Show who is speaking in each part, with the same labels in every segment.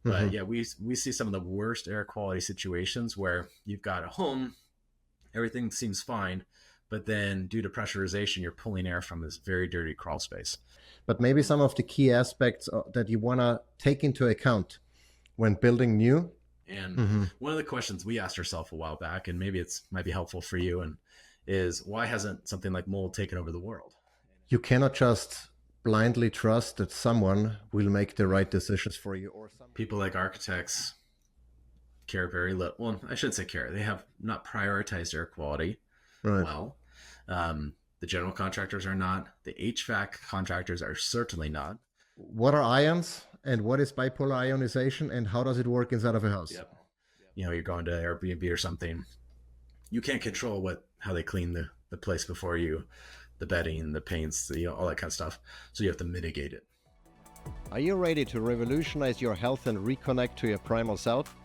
Speaker 1: But yeah, we see some of the worst air quality situations where you've got a home, everything seems fine, but then due to pressurization, you're pulling air from this very dirty crawl space.
Speaker 2: But maybe some of the key aspects that you want to take into account when building new.
Speaker 1: And one of the questions we asked ourselves a while back, and maybe it's might be helpful for you, and is why hasn't something like mold taken over the world?
Speaker 2: You cannot just blindly trust that someone will make the right decisions for you. Or
Speaker 1: people like architects care very little. Well, I shouldn't say care. They have not prioritized air quality well. The general contractors are not. The HVAC contractors are certainly not.
Speaker 2: What are ions and what is bipolar ionization and how does it work inside of a house?
Speaker 1: Yep. You know, you're going to Airbnb or something. You can't control how they clean the place before you, the bedding, the paints, all that kind of stuff. So you have to mitigate it.
Speaker 2: Are you ready to revolutionize your health and reconnect to your primal self?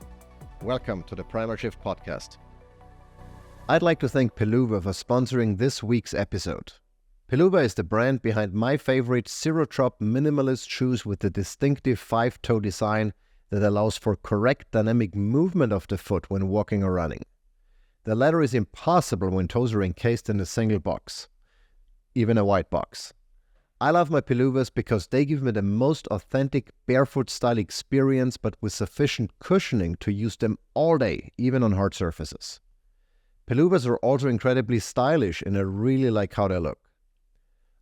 Speaker 2: Welcome to the Primal Shift Podcast. I'd like to thank Peluva for sponsoring this week's episode. Peluva is the brand behind my favorite zero-drop minimalist shoes with the distinctive 5-toe design that allows for correct dynamic movement of the foot when walking or running. The latter is impossible when toes are encased in a single box, even a white box. I love my Peluvas because they give me the most authentic barefoot style experience, but with sufficient cushioning to use them all day, even on hard surfaces. Peluvas are also incredibly stylish and I really like how they look.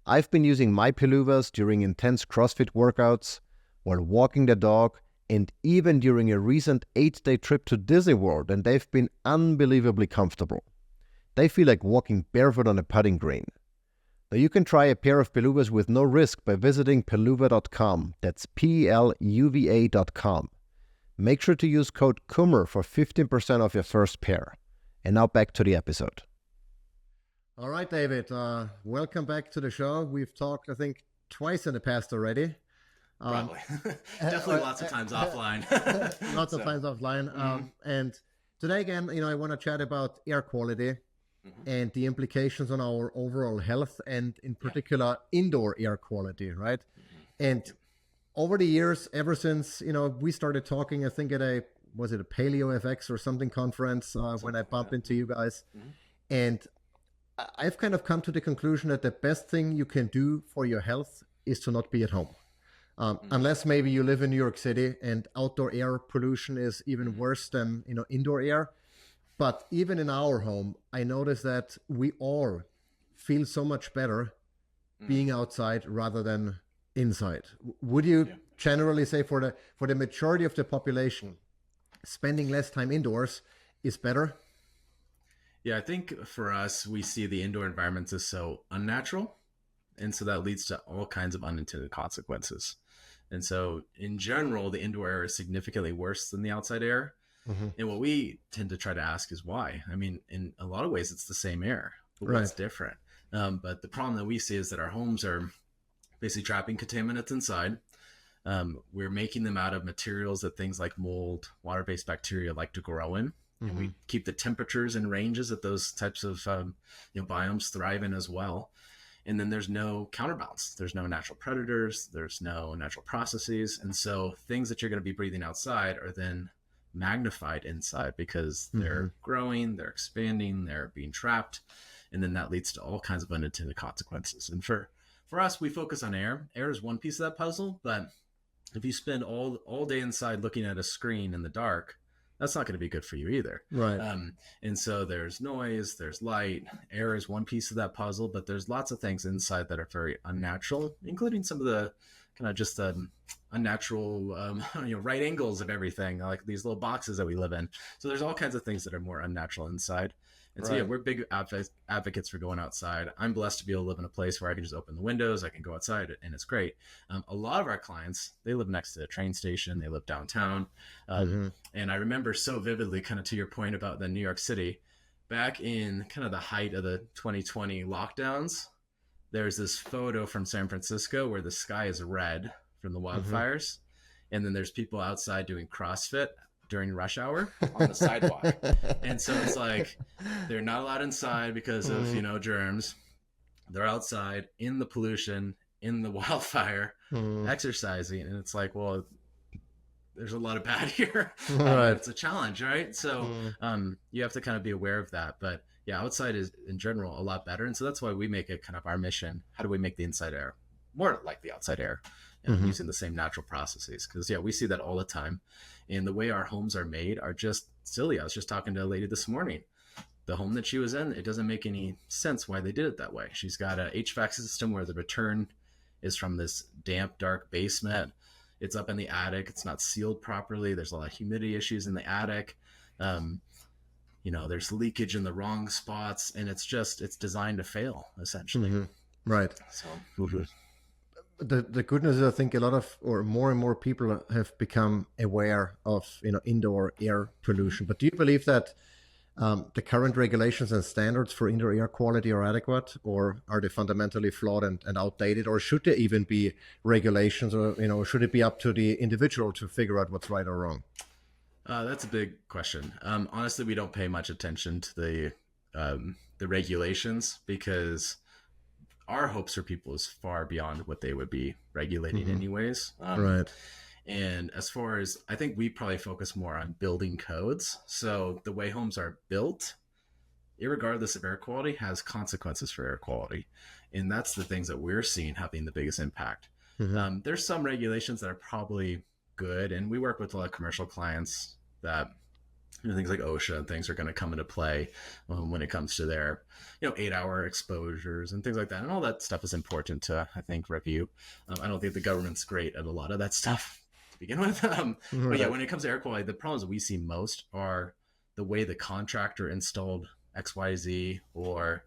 Speaker 2: I've been using my Peluvas during intense CrossFit workouts, while walking the dog, and even during a recent 8-day trip to Disney World, and they've been unbelievably comfortable. They feel like walking barefoot on a putting green. Now you can try a pair of Peluvas with no risk by visiting peluva.com. That's peluva.com. Make sure to use code KUMMER for 15% off your first pair. And now back to the episode. All right, David, welcome back to the show. We've talked, I think, twice in the past already.
Speaker 1: Probably. Definitely lots of times offline.
Speaker 2: Lots of times offline. And today, again, I want to chat about air quality and the implications on our overall health and in particular indoor air quality, right? And over the years, ever since, we started talking, I think at was it a Paleo FX or something conference when I bumped into you guys. And I've kind of come to the conclusion that the best thing you can do for your health is to not be at home. Unless maybe you live in New York City and outdoor air pollution is even worse than, indoor air. But even in our home, I notice that we all feel so much better being outside rather than inside. Would you generally say for the majority of the population, spending less time indoors is better?
Speaker 1: Yeah, I think for us, we see the indoor environments as so unnatural. And so that leads to all kinds of unintended consequences. And so in general, the indoor air is significantly worse than the outside air. And what we tend to try to ask is why. I mean, in a lot of ways, it's the same air, but what's different? But the problem that we see is that our homes are basically trapping contaminants inside. We're making them out of materials that things like mold, water-based bacteria like to grow in. And we keep the temperatures and ranges that those types of biomes thrive in as well. And then there's no counterbalance. There's no natural predators. There's no natural processes. And so things that you're going to be breathing outside are then magnified inside because they're growing, they're expanding, they're being trapped. And then that leads to all kinds of unintended consequences. And for us, we focus on air. Air is one piece of that puzzle, but if you spend all day inside looking at a screen in the dark, that's not going to be good for you either.
Speaker 2: Right.
Speaker 1: And so there's noise, there's light, air is one piece of that puzzle, but there's lots of things inside that are very unnatural, including some of the kind of just unnatural, right angles of everything, like these little boxes that we live in. So there's all kinds of things that are more unnatural inside. And so, we're big advocates for going outside. I'm blessed to be able to live in a place where I can just open the windows, I can go outside, and it's great. A lot of our clients, they live next to a train station, they live downtown. And I remember so vividly, kind of to your point about the New York City, back in kind of the height of the 2020 lockdowns, there's this photo from San Francisco where the sky is red from the wildfires. And then there's people outside doing CrossFit during rush hour on the sidewalk. And so it's like, they're not allowed inside because of, germs. They're outside in the pollution, in the wildfire, exercising. And it's like, well, there's a lot of bad here.
Speaker 2: Right.
Speaker 1: It's a challenge, right? So you have to kind of be aware of that. But yeah, outside is in general a lot better. And so that's why we make it kind of our mission. How do we make the inside air more like the outside air, using the same natural processes? Because yeah, we see that all the time. And the way our homes are made are just silly. I was just talking to a lady this morning. The home that she was in, it doesn't make any sense why they did it that way. She's got a HVAC system where the return is from this damp, dark basement. It's up in the attic. It's not sealed properly. There's a lot of humidity issues in the attic. There's leakage in the wrong spots, and it's designed to fail, essentially.
Speaker 2: Right.
Speaker 1: So
Speaker 2: the good news is, I think a lot of, or more and more people have become aware of, indoor air pollution. But do you believe that the current regulations and standards for indoor air quality are adequate, or are they fundamentally flawed and outdated, or should there even be regulations, or should it be up to the individual to figure out what's right or wrong?
Speaker 1: that's a big question. Honestly, we don't pay much attention to the regulations, because our hopes for people is far beyond what they would be regulating anyways.
Speaker 2: Right.
Speaker 1: And as far as, I think we probably focus more on building codes. So the way homes are built, irregardless of air quality, has consequences for air quality. And that's the things that we're seeing having the biggest impact. There's some regulations that are probably good. And we work with a lot of commercial clients that, things like OSHA and things are going to come into play when it comes to their, 8-hour exposures and things like that. And all that stuff is important to, I think, review. I don't think the government's great at a lot of that stuff to begin with. But yeah, when it comes to air quality, the problems that we see most are the way the contractor installed XYZ, or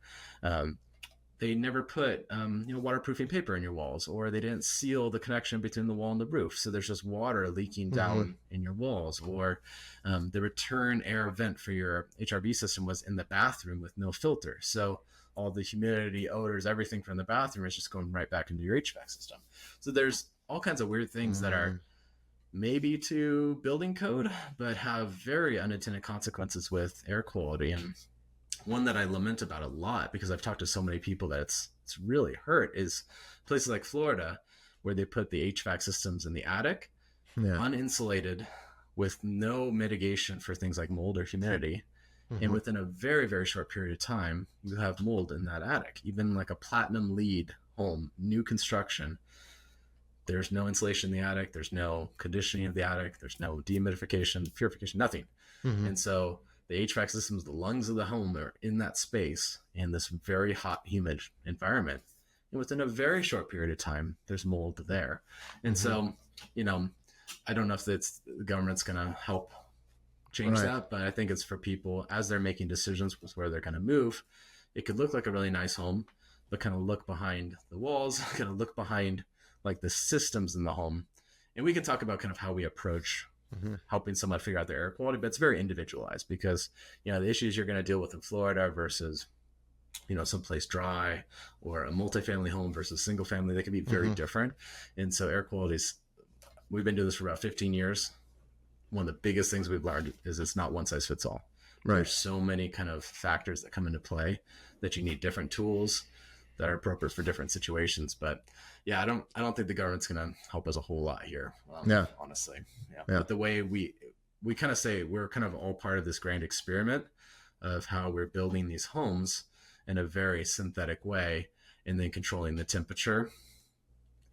Speaker 1: they never put waterproofing paper in your walls, or they didn't seal the connection between the wall and the roof, so there's just water leaking down in your walls, or the return air vent for your HRV system was in the bathroom with no filter, so all the humidity, odors, everything from the bathroom is just going right back into your HVAC system. So there's all kinds of weird things that are maybe to building code, but have very unintended consequences with air quality. And one that I lament about a lot, because I've talked to so many people that it's really hurt, is places like Florida, where they put the HVAC systems in the attic, uninsulated, with no mitigation for things like mold or humidity. And within a very, very short period of time, you have mold in that attic. Even like a platinum LEED home, new construction, there's no insulation in the attic, there's no conditioning of the attic, there's no dehumidification, purification, nothing. And so the HVAC systems, the lungs of the home, are in that space in this very hot, humid environment. And within a very short period of time, there's mold there. And so, I don't know if the government's going to help change that, but I think it's for people as they're making decisions with where they're going to move. It could look like a really nice home, but kind of look behind the walls, kind of look behind like the systems in the home. And we can talk about kind of how we approach helping someone figure out their air quality, but it's very individualized, because the issues you're going to deal with in Florida versus someplace dry, or a multifamily home versus single family, they can be very different. And so air quality we've been doing this for about 15 years. One of the biggest things we've learned is it's not one size fits all. There's so many kind of factors that come into play that you need different tools that are appropriate for different situations. But yeah, I don't think the government's going to help us a whole lot here. Honestly. But the way we kind of say we're kind of all part of this grand experiment of how we're building these homes in a very synthetic way, and then controlling the temperature,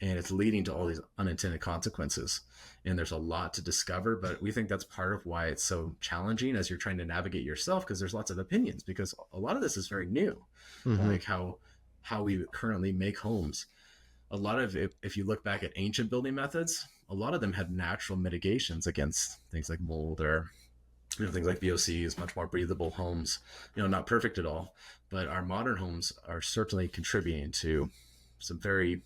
Speaker 1: and it's leading to all these unintended consequences. And there's a lot to discover, but we think that's part of why it's so challenging as you're trying to navigate yourself, because there's lots of opinions, because a lot of this is very new, like how we currently make homes. A lot of it, if you look back at ancient building methods, a lot of them had natural mitigations against things like mold, or things like VOCs, much more breathable homes, not perfect at all, but our modern homes are certainly contributing to some very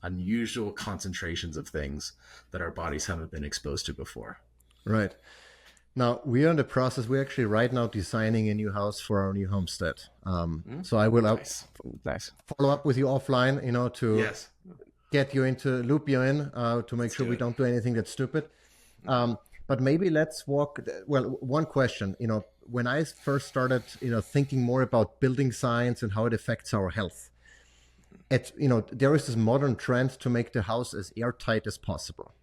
Speaker 1: unusual concentrations of things that our bodies haven't been exposed to before.
Speaker 2: Right. Now, we are in the process. We're actually right now designing a new house for our new homestead. So I will follow up with you offline, to get you loop you in, to make sure we don't do anything that's stupid. But maybe let's one question, when I first started, thinking more about building science and how it affects our health, there is this modern trend to make the house as airtight as possible.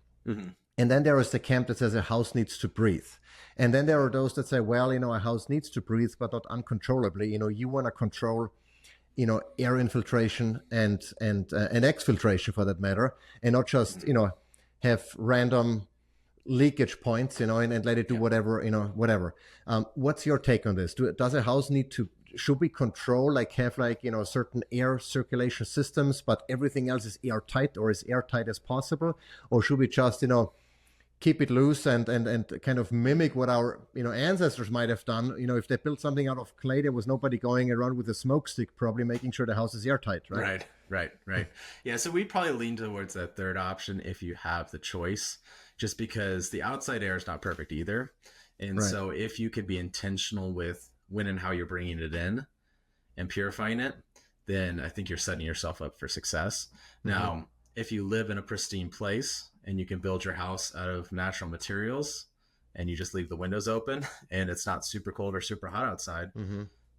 Speaker 2: And then there is the camp that says a house needs to breathe. And then there are those that say, well, a house needs to breathe, but not uncontrollably. You want to control, air infiltration and exfiltration for that matter, and not just, have random leakage points, and let it do whatever, whatever. What's your take on this? Does a house should we control, have certain air circulation systems, but everything else is airtight or as airtight as possible? Or should we just, keep it loose and kind of mimic what our ancestors might have done? If they built something out of clay, there was nobody going around with a smoke stick probably making sure the house is airtight, right?
Speaker 1: Right. Yeah, so we'd probably lean towards that third option if you have the choice, just because the outside air is not perfect either. And so if you could be intentional with when and how you're bringing it in and purifying it, then I think you're setting yourself up for success. Now, if you live in a pristine place and you can build your house out of natural materials and you just leave the windows open and it's not super cold or super hot outside,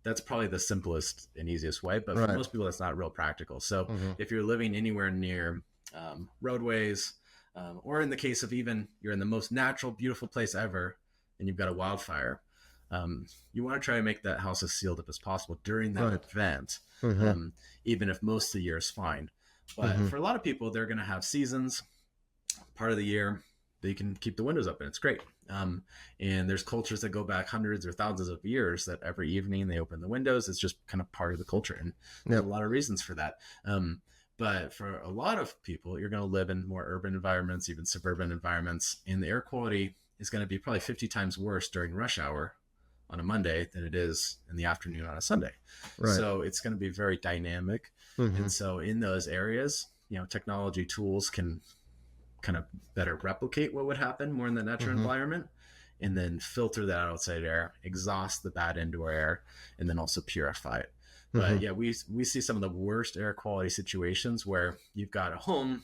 Speaker 1: that's probably the simplest and easiest way. But for most people, that's not real practical. So if you're living anywhere near roadways, or in the case of even you're in the most natural, beautiful place ever and you've got a wildfire, you want to try to make that house as sealed up as possible during that event, even if most of the year is fine. But for a lot of people, they're going to have seasons, part of the year, they can keep the windows open. It's great. And there's cultures that go back hundreds or thousands of years that every evening they open the windows. It's just kind of part of the culture. And there's a lot of reasons for that. But for a lot of people, you're going to live in more urban environments, even suburban environments, and the air quality is going to be probably 50 times worse during rush hour on a Monday than it is in the afternoon on a Sunday. So it's going to be very dynamic. And so in those areas, technology tools can kind of better replicate what would happen more in the natural environment, and then filter that outside air, exhaust the bad indoor air, and then also purify it. But yeah, we see some of the worst air quality situations where you've got a home,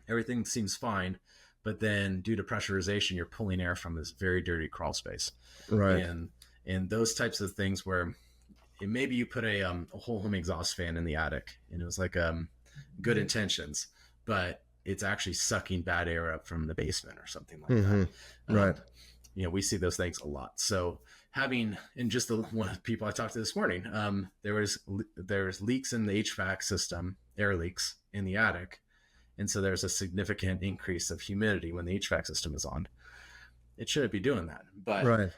Speaker 1: everything seems fine, but then due to pressurization, you're pulling air from this very dirty crawl space. And those types of things where maybe you put a whole home exhaust fan in the attic and it was like good intentions, but it's actually sucking bad air up from the basement or something like that. We see those things a lot. So having, and just one of the people I talked to this morning, there's leaks in the HVAC system, air leaks in the attic. And so there's a significant increase of humidity when the HVAC system is on. It shouldn't be doing that, but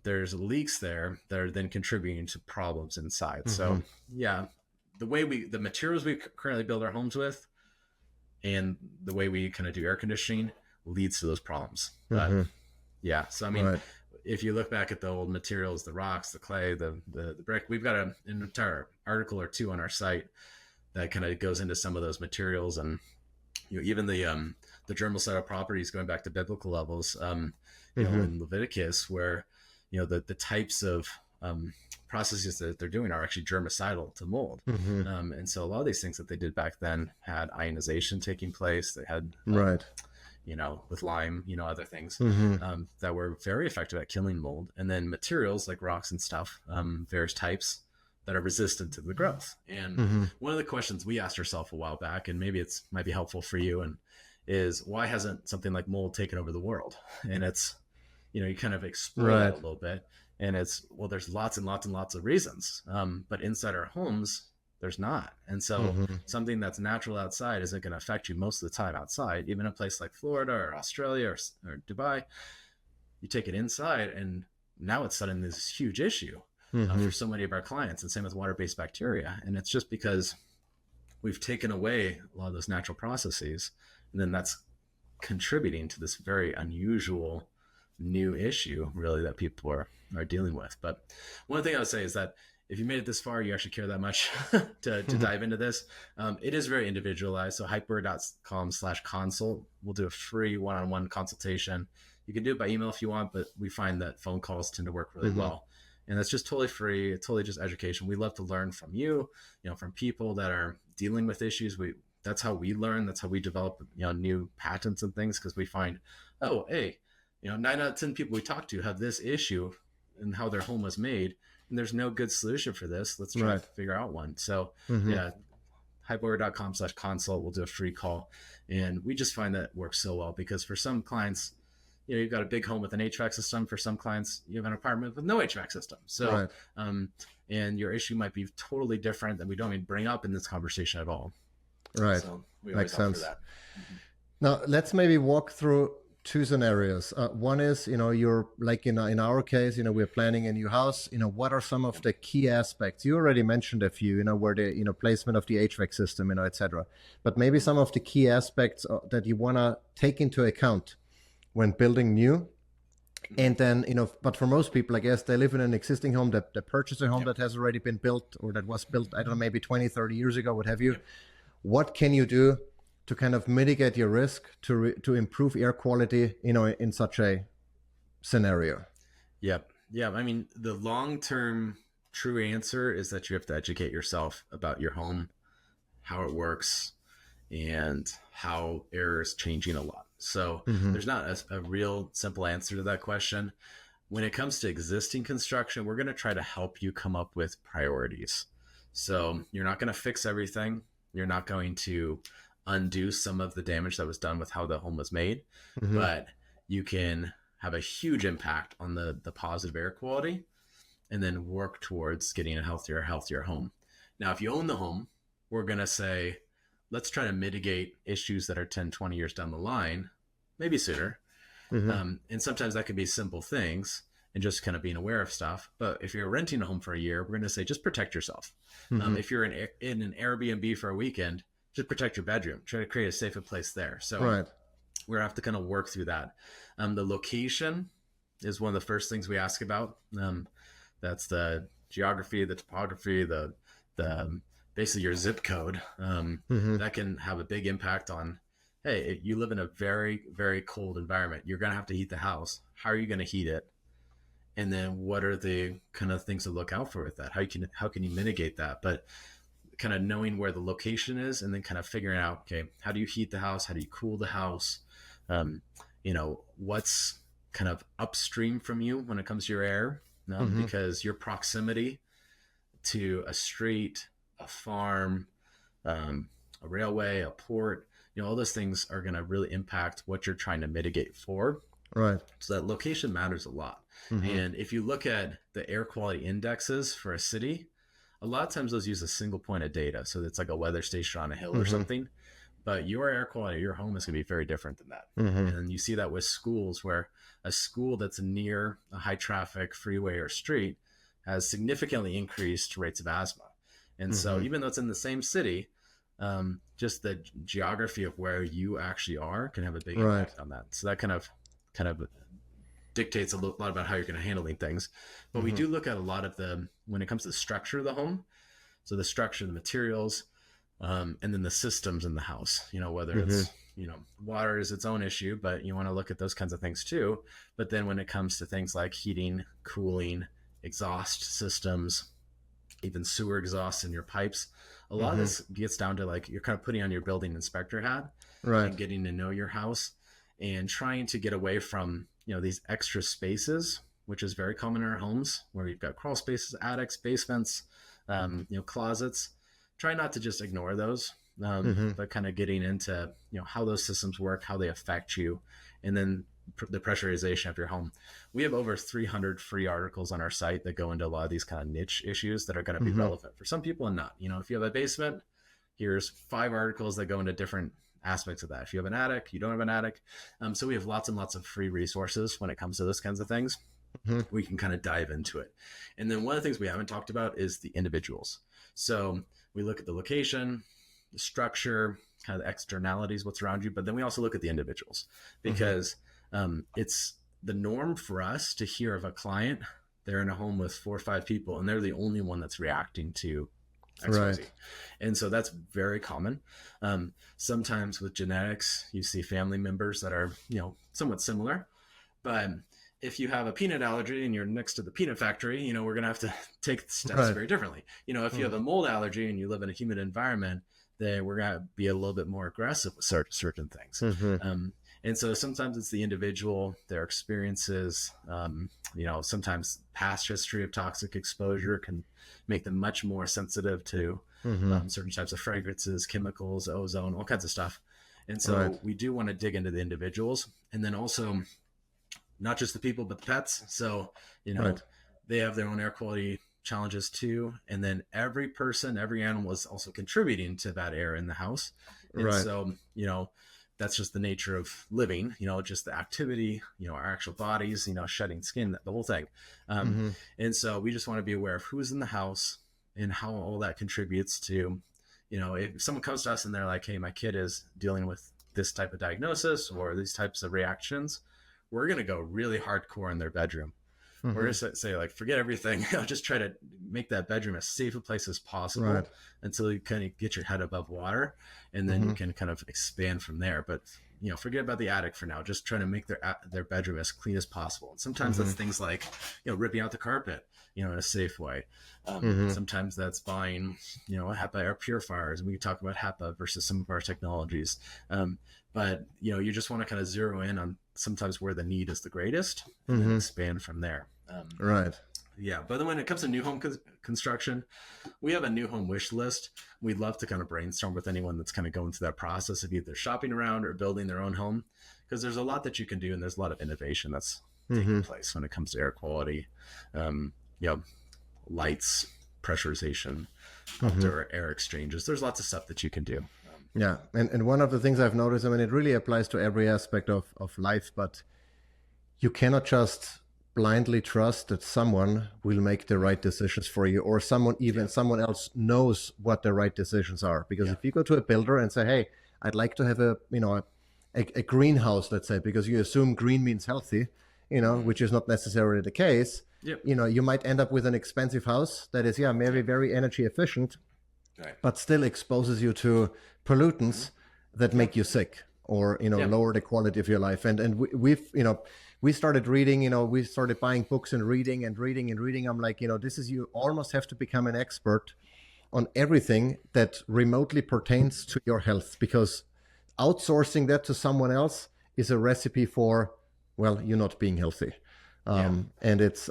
Speaker 1: there's leaks there that are then contributing to problems inside. So yeah, the materials we currently build our homes with and the way we kind of do air conditioning leads to those problems. But yeah, so I mean, if you look back at the old materials, the rocks, the clay, the brick, we've got an entire article or two on our site that kind of goes into some of those materials, and even the germal cell properties going back to biblical levels. In Leviticus, where the types of processes that they're doing are actually germicidal to mold. And so a lot of these things that they did back then had ionization taking place. They had with lime, other things that were very effective at killing mold. And then materials like rocks and stuff, various types that are resistant to the growth. And one of the questions we asked ourselves a while back, and maybe might be helpful for you, and is why hasn't something like mold taken over the world? And it's, you kind of explore that a little bit, and it's, well, there's lots and lots and lots of reasons. But inside our homes, there's not. And so something that's natural outside isn't going to affect you most of the time outside. Even a place like Florida or Australia or Dubai, you take it inside and now it's suddenly this huge issue for so many of our clients, and same with water-based bacteria. And it's just because we've taken away a lot of those natural processes, and then that's contributing to this very unusual new issue really that people are dealing with. But one thing I would say is that if you made it this far, you actually care that much to dive into this. It is very individualized. So HypoAir.com/consult. We'll do a free one-on-one consultation. You can do it by email if you want, but we find that phone calls tend to work really well. And that's just totally free. It's totally just education. We love to learn from you, from people that are dealing with issues. That's how we learn. That's how we develop, new patents and things, because we find, oh, hey, 9 out of 10 people we talk to have this issue and how their home was made, and there's no good solution for this. Let's try to figure out one. So yeah, hypoair.com/consult. We'll do a free call. And we just find that works so well because for some clients, you've got a big home with an HVAC system. For some clients, you have an apartment with no HVAC system. So, and your issue might be totally different that we don't even bring up in this conversation at all.
Speaker 2: Right.
Speaker 1: So we
Speaker 2: Makes sense.
Speaker 1: that.
Speaker 2: Now, let's maybe walk through two scenarios. One is, you're like in our case, we're planning a new house. What are some of the key aspects? You already mentioned a few, where the, placement of the HVAC system, et cetera. But maybe some of the key aspects that you want to take into account when building new. And then, but for most people, I guess they live in an existing home, that they purchase a home that has already been built or that was built, I don't know, maybe 20, 30 years ago, what have you. What can you do to kind of mitigate your risk to improve air quality, in such a scenario?
Speaker 1: Yeah. I mean, the long-term true answer is that you have to educate yourself about your home, how it works, and how air is changing a lot. So there's not a real simple answer to that question. When it comes to existing construction, we're going to try to help you come up with priorities. So you're not going to fix everything. You're not going to undo some of the damage that was done with how the home was made, but you can have a huge impact on the positive air quality and then work towards getting a healthier home. Now, if you own the home, we're going to say, let's try to mitigate issues that are 10, 20 years down the line, maybe sooner. And sometimes that can be simple things and just kind of being aware of stuff. But if you're renting a home for a year, we're going to say, just protect yourself. If you're in an Airbnb for a weekend, just protect your bedroom. Try to create a safer place there. So we're going to have to kind of work through that. The location is one of the first things we ask about. That's the geography, the topography, the basically your zip code. That can have a big impact on, hey, you live in a very, very cold environment. You're going to have to heat the house. How are you going to heat it? And then what are the kind of things to look out for with that? How can you mitigate that? But kind of knowing where the location is and then kind of figuring out, okay, how do you heat the house? How do you cool the house? What's kind of upstream from you when it comes to your air? Because your proximity to a street, a farm, a railway, a port, all those things are going to really impact what you're trying to mitigate for.
Speaker 2: Right.
Speaker 1: So that location matters a lot. And if you look at the air quality indexes for a city, a lot of times those use a single point of data. So it's like a weather station on a hill or something, but your air quality, your home is going to be very different than that. And you see that with schools, where a school that's near a high traffic freeway or street has significantly increased rates of asthma. And so even though it's in the same city, just the geography of where you actually are can have a big impact on that. So that kind of dictates a lot about how you're going to handle things. But we do look at a lot of when it comes to the structure of the home, so the structure, the materials, and then the systems in the house, whether it's, water is its own issue, but you want to look at those kinds of things too. But then when it comes to things like heating, cooling, exhaust systems, even sewer exhaust in your pipes, a lot of this gets down to like, you're kind of putting on your building inspector hat and getting to know your house and trying to get away from, these extra spaces, which is very common in our homes, where you've got crawl spaces, attics, basements, closets. Try not to just ignore those, but kind of getting into, how those systems work, how they affect you, and then the pressurization of your home. We have over 300 free articles on our site that go into a lot of these kind of niche issues that are going to be relevant for some people and not. If you have a basement, here's 5 articles that go into different aspects of that. If you have an attic, you don't have an attic. So we have lots and lots of free resources when it comes to those kinds of things. We can kind of dive into it. And then one of the things we haven't talked about is the individuals. So we look at the location, the structure, kind of the externalities, what's around you, but then we also look at the individuals, because it's the norm for us to hear of a client, they're in a home with 4 or 5 people and they're the only one that's reacting to XYZ. And so that's very common. Sometimes with genetics, you see family members that are, somewhat similar, but if you have a peanut allergy and you're next to the peanut factory, we're going to have to take steps very differently. If you have a mold allergy and you live in a humid environment, then we're going to be a little bit more aggressive with certain things. And so sometimes it's the individual, their experiences, sometimes past history of toxic exposure can make them much more sensitive to
Speaker 2: Mm-hmm.
Speaker 1: certain types of fragrances, chemicals, ozone, all kinds of stuff. And
Speaker 2: Right.
Speaker 1: so we do want to dig into the individuals, and then also not just the people, but the pets. So,
Speaker 2: Right.
Speaker 1: they have their own air quality challenges too. And then every person, every animal is also contributing to that air in the house. And
Speaker 2: Right.
Speaker 1: so, that's just the nature of living, just the activity, our actual bodies, shedding skin, the whole thing. Um,
Speaker 2: Mm-hmm.
Speaker 1: and so we just want to be aware of who's in the house and how all that contributes to, if someone comes to us and they're like, hey, my kid is dealing with this type of diagnosis or these types of reactions, we're going to go really hardcore in their bedroom. We're
Speaker 2: Mm-hmm.
Speaker 1: going to say, like, forget everything. Just try to make that bedroom as safe a place as
Speaker 2: Right.
Speaker 1: possible until you kind of get your head above water. And then
Speaker 2: Mm-hmm.
Speaker 1: you can kind of expand from there. But, forget about the attic for now. Just trying to make their bedroom as clean as possible. And sometimes
Speaker 2: Mm-hmm.
Speaker 1: that's things like, ripping out the carpet, in a safe way.
Speaker 2: Mm-hmm.
Speaker 1: Sometimes that's buying, HEPA air purifiers. And we can talk about HEPA versus some of our technologies. But, you just want to kind of zero in on sometimes where the need is the greatest and then
Speaker 2: Mm-hmm.
Speaker 1: expand from there.
Speaker 2: Right.
Speaker 1: Yeah. But then when it comes to new home construction, we have a new home wish list. We'd love to kind of brainstorm with anyone that's kind of going through that process of either shopping around or building their own home, because there's a lot that you can do and there's a lot of innovation that's
Speaker 2: Mm-hmm.
Speaker 1: taking place when it comes to air quality, um, lights, pressurization,
Speaker 2: Mm-hmm.
Speaker 1: outdoor air exchanges. There's lots of stuff that you can do.
Speaker 2: Yeah. And one of the things I've noticed, I mean, it really applies to every aspect of life, but you cannot just blindly trust that someone will make the right decisions for you, or someone else knows what the right decisions are. Because
Speaker 1: Yeah.
Speaker 2: if you go to a builder and say, hey, I'd like to have a greenhouse, let's say, because you assume green means healthy, which is not necessarily the case.
Speaker 1: Yep.
Speaker 2: You might end up with an expensive house that is, maybe very energy efficient,
Speaker 1: Right.
Speaker 2: but still exposes you to pollutants that make you sick, or lower the quality of your life. And we started reading, we started buying books and reading. I'm like, this is, you almost have to become an expert on everything that remotely pertains to your health, because outsourcing that to someone else is a recipe for, well, you're not being healthy. And it's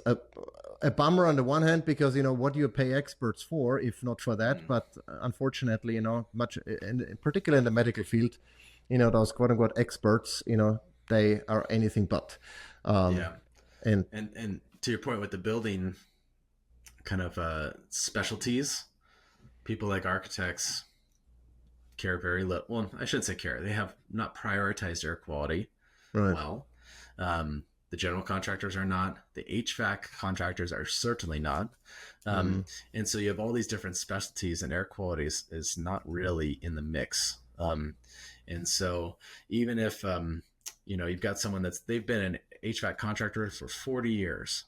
Speaker 2: a bummer on the one hand, because what do you pay experts for if not for that? But unfortunately, much particularly in the medical field, those quote unquote experts, they are anything but.
Speaker 1: Yeah.
Speaker 2: And
Speaker 1: And to your point with the building kind of specialties, people like architects care very little. Well, I shouldn't say care. They have not prioritized air quality
Speaker 2: right.
Speaker 1: well. The general contractors are not. The HVAC contractors are certainly not. And so you have all these different specialties, and air quality is not really in the mix. And so even if you've got someone they've been an HVAC contractor for 40 years,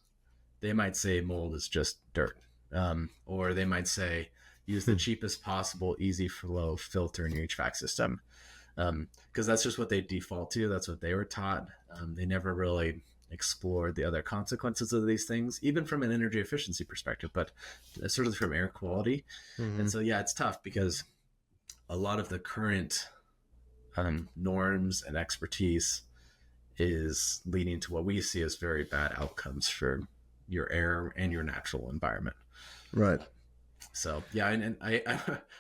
Speaker 1: they might say mold is just dirt, or they might say use the cheapest possible easy flow filter in your HVAC system, because that's just what they default to. That's what they were taught. They never really explored the other consequences of these things, even from an energy efficiency perspective, but certainly from air quality. And so, yeah, it's tough because a lot of the current norms and expertise is leading to what we see as very bad outcomes for your air and your natural environment.
Speaker 2: Right.
Speaker 1: So yeah, and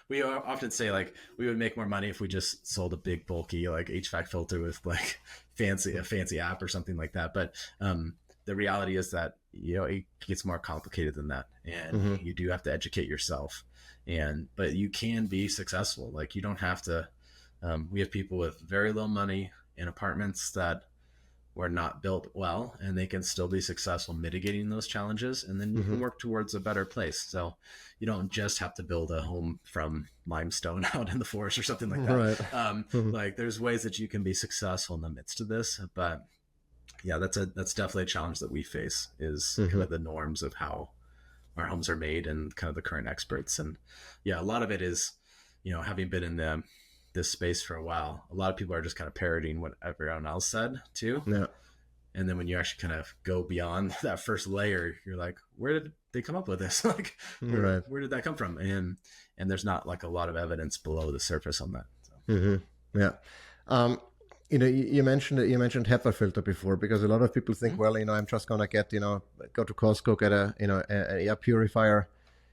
Speaker 1: we often say, like, we would make more money if we just sold a big bulky like HVAC filter with like a fancy app or something like that. But the reality is that it gets more complicated than that, and you do have to educate yourself. But you can be successful. Like, you don't have to. We have people with very low money in apartments that were not built well, and they can still be successful mitigating those challenges, and then you can work towards a better place. So you don't just have to build a home from limestone out in the forest or something like that.
Speaker 2: Right.
Speaker 1: Like, there's ways that you can be successful in the midst of this. But yeah, that's definitely a challenge that we face, is kind of the norms of how our homes are made and kind of the current experts. And yeah, a lot of it is, having been in this space for a while, a lot of people are just kind of parroting what everyone else said too.
Speaker 2: Yeah.
Speaker 1: And then when you actually kind of go beyond that first layer, you're like, where did they come up with this? Like, where did that come from? And there's not like a lot of evidence below the surface on that. So.
Speaker 2: Yeah. You mentioned HEPA filter before, because a lot of people think,
Speaker 1: Mhm.
Speaker 2: well, I'm just gonna get, go to Costco, get an air purifier,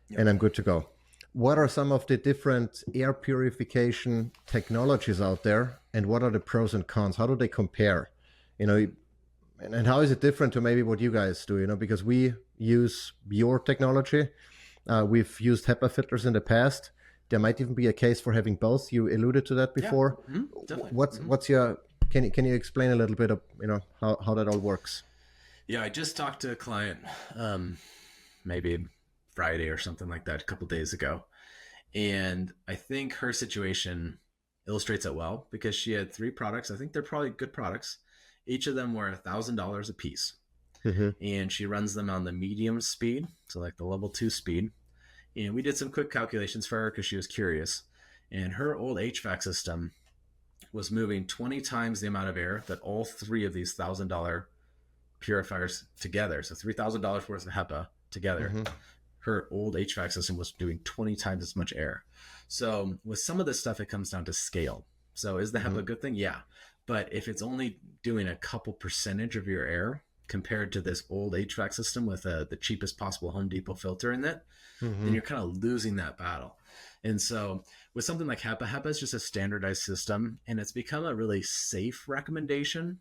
Speaker 1: Yep.
Speaker 2: and I'm good to go. What are some of the different air purification technologies out there, and what are the pros and cons? How do they compare? You know, and how is it different to maybe what you guys do? Because we use your technology. We've used HEPA filters in the past. There might even be a case for having both. You alluded to that
Speaker 1: Yeah.
Speaker 2: before.
Speaker 1: Definitely.
Speaker 2: What's your can you explain a little bit of how that all works?
Speaker 1: Yeah, I just talked to a client, maybe Friday or something like that, a couple days ago, and I think her situation illustrates it well because she had three products. I think they're probably good products. Each of them were $1,000 a piece,
Speaker 2: Mm-hmm.
Speaker 1: and she runs them on the medium speed, so like the level 2 speed. And we did some quick calculations for her because she was curious. And her old HVAC system was moving 20 times the amount of air that all three of these $1,000 purifiers together. So $3,000 worth of HEPA together.
Speaker 2: Mm-hmm.
Speaker 1: Her old HVAC system was doing 20 times as much air. So with some of this stuff, it comes down to scale. So is the HEPA
Speaker 2: Mm-hmm.
Speaker 1: a good thing? Yeah. But if it's only doing a couple percentage of your air compared to this old HVAC system with the cheapest possible Home Depot filter in it, then
Speaker 2: Mm-hmm.
Speaker 1: you're kind of losing that battle. And so with something like HEPA, HEPA is just a standardized system, and it's become a really safe recommendation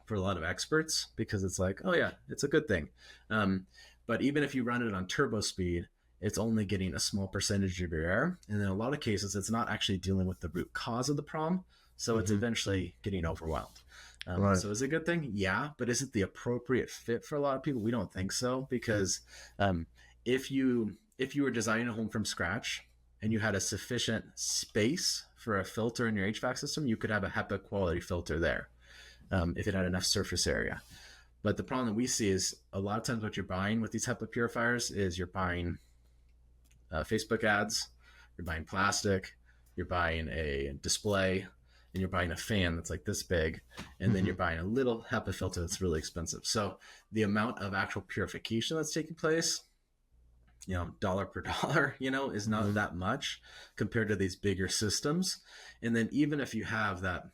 Speaker 1: for a lot of experts because it's like, oh yeah, it's a good thing. Um, but even if you run it on turbo speed, it's only getting a small percentage of your air. And in a lot of cases, it's not actually dealing with the root cause of the problem. So it's
Speaker 2: Mm-hmm.
Speaker 1: eventually getting overwhelmed.
Speaker 2: Right.
Speaker 1: So is it a good thing? Yeah. But is it the appropriate fit for a lot of people? We don't think so because um, if you were designing a home from scratch and you had a sufficient space for a filter in your HVAC system, you could have a HEPA quality filter there if it had enough surface area. But the problem that we see is a lot of times what you're buying with these HEPA purifiers is you're buying Facebook ads, you're buying plastic, you're buying a display, and you're buying a fan that's like this big, and then
Speaker 2: Mm-hmm.
Speaker 1: you're buying a little HEPA filter that's really expensive. So the amount of actual purification that's taking place, dollar per dollar, is not
Speaker 2: Mm-hmm.
Speaker 1: that much compared to these bigger systems. And then even if you have that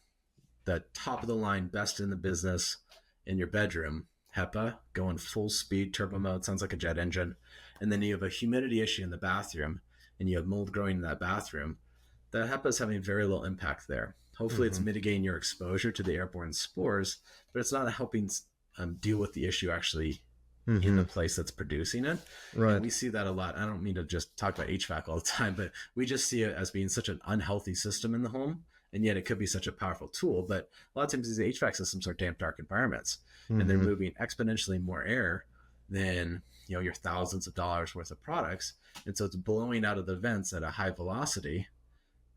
Speaker 1: top of the line, best in the business in your bedroom, HEPA going full speed turbo mode, sounds like a jet engine, and then you have a humidity issue in the bathroom and you have mold growing in that bathroom, that HEPA is having very little impact there. Hopefully it's
Speaker 2: Mm-hmm.
Speaker 1: mitigating your exposure to the airborne spores, but it's not helping deal with the issue actually in
Speaker 2: Mm-hmm.
Speaker 1: the place that's producing it. And
Speaker 2: Right.
Speaker 1: we see that a lot. I don't mean to just talk about HVAC all the time, but we just see it as being such an unhealthy system in the home. And yet it could be such a powerful tool. But a lot of times these HVAC systems are damp, dark environments, and they're
Speaker 2: Mm-hmm.
Speaker 1: moving exponentially more air than your thousands of dollars worth of products. And so it's blowing out of the vents at a high velocity,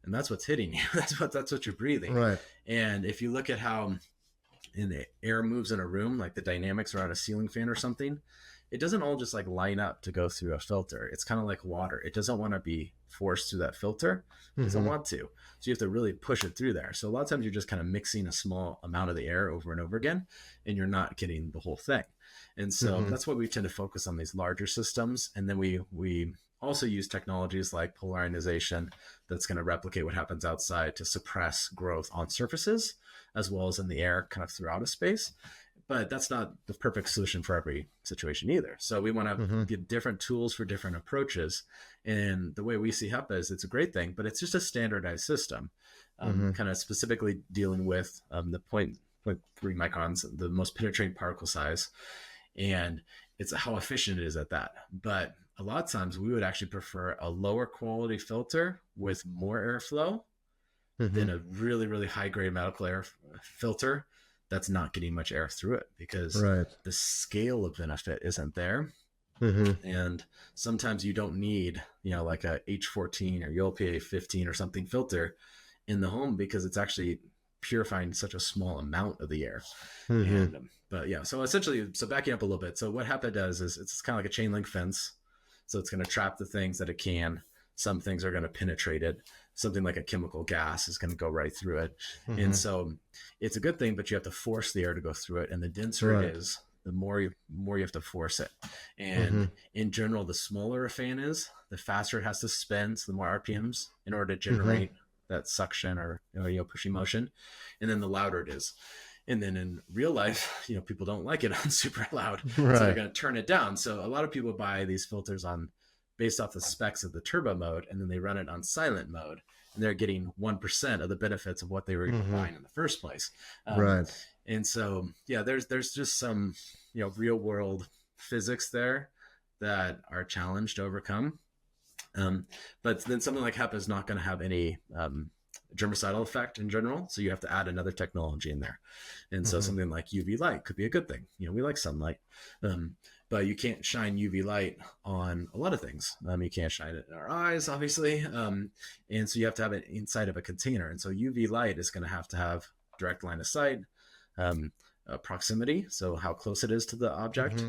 Speaker 1: and that's what's hitting you. That's what you're breathing.
Speaker 2: Right.
Speaker 1: And if you look at how in the air moves in a room, like the dynamics around a ceiling fan or something, it doesn't all just like line up to go through a filter. It's kind of like water. It doesn't want to be forced through that filter. It doesn't
Speaker 2: Mm-hmm.
Speaker 1: want to. So you have to really push it through there. So a lot of times you're just kind of mixing a small amount of the air over and over again, and you're not getting the whole thing. And so
Speaker 2: Mm-hmm.
Speaker 1: that's why we tend to focus on these larger systems. And then we also use technologies like polar ionization that's going to replicate what happens outside to suppress growth on surfaces as well as in the air kind of throughout a space. But that's not the perfect solution for every situation either. So we want to
Speaker 2: Mm-hmm.
Speaker 1: give different tools for different approaches. And the way we see HEPA is it's a great thing, but it's just a standardized system,
Speaker 2: Mm-hmm.
Speaker 1: kind of specifically dealing with the 0.3 microns, the most penetrating particle size. And it's how efficient it is at that. But a lot of times we would actually prefer a lower quality filter with more airflow
Speaker 2: Mm-hmm.
Speaker 1: than a really, really high grade medical air filter that's not getting much air through it because
Speaker 2: Right.
Speaker 1: the scale of benefit isn't there.
Speaker 2: Mm-hmm.
Speaker 1: And sometimes you don't need, like a H14 or ULPA 15 or something filter in the home because it's actually purifying such a small amount of the air.
Speaker 2: Mm-hmm.
Speaker 1: And, but yeah, so essentially, so backing up a little bit. So what HEPA does is it's kind of like a chain link fence. So it's going to trap the things that it can. Some things are going to penetrate it. Something like a chemical gas is going to go right through it.
Speaker 2: Mm-hmm.
Speaker 1: And so it's a good thing, but you have to force the air to go through it. And the denser
Speaker 2: Right.
Speaker 1: it is, the more you have to force it. And
Speaker 2: Mm-hmm.
Speaker 1: in general, the smaller a fan is, the faster it has to spin, so the more RPMs in order to
Speaker 2: Mm-hmm.
Speaker 1: generate that suction or pushy motion, and then the louder it is. And then in real life, people don't like it on super loud,
Speaker 2: Right.
Speaker 1: so they're going to turn it down. So a lot of people buy these filters based off the specs of the turbo mode, and then they run it on silent mode, and they're getting 1% of the benefits of what they were buying in the first place.
Speaker 2: Right.
Speaker 1: And so, there's just some, real world physics there that are challenged to overcome. But then something like HEPA is not going to have any germicidal effect in general. So you have to add another technology in there. And so something like UV light could be a good thing. We like sunlight, but you can't shine UV light on a lot of things. You can't shine it in our eyes, obviously. And so you have to have it inside of a container. And so UV light is going to have direct line of sight, proximity, so how close it is to the object,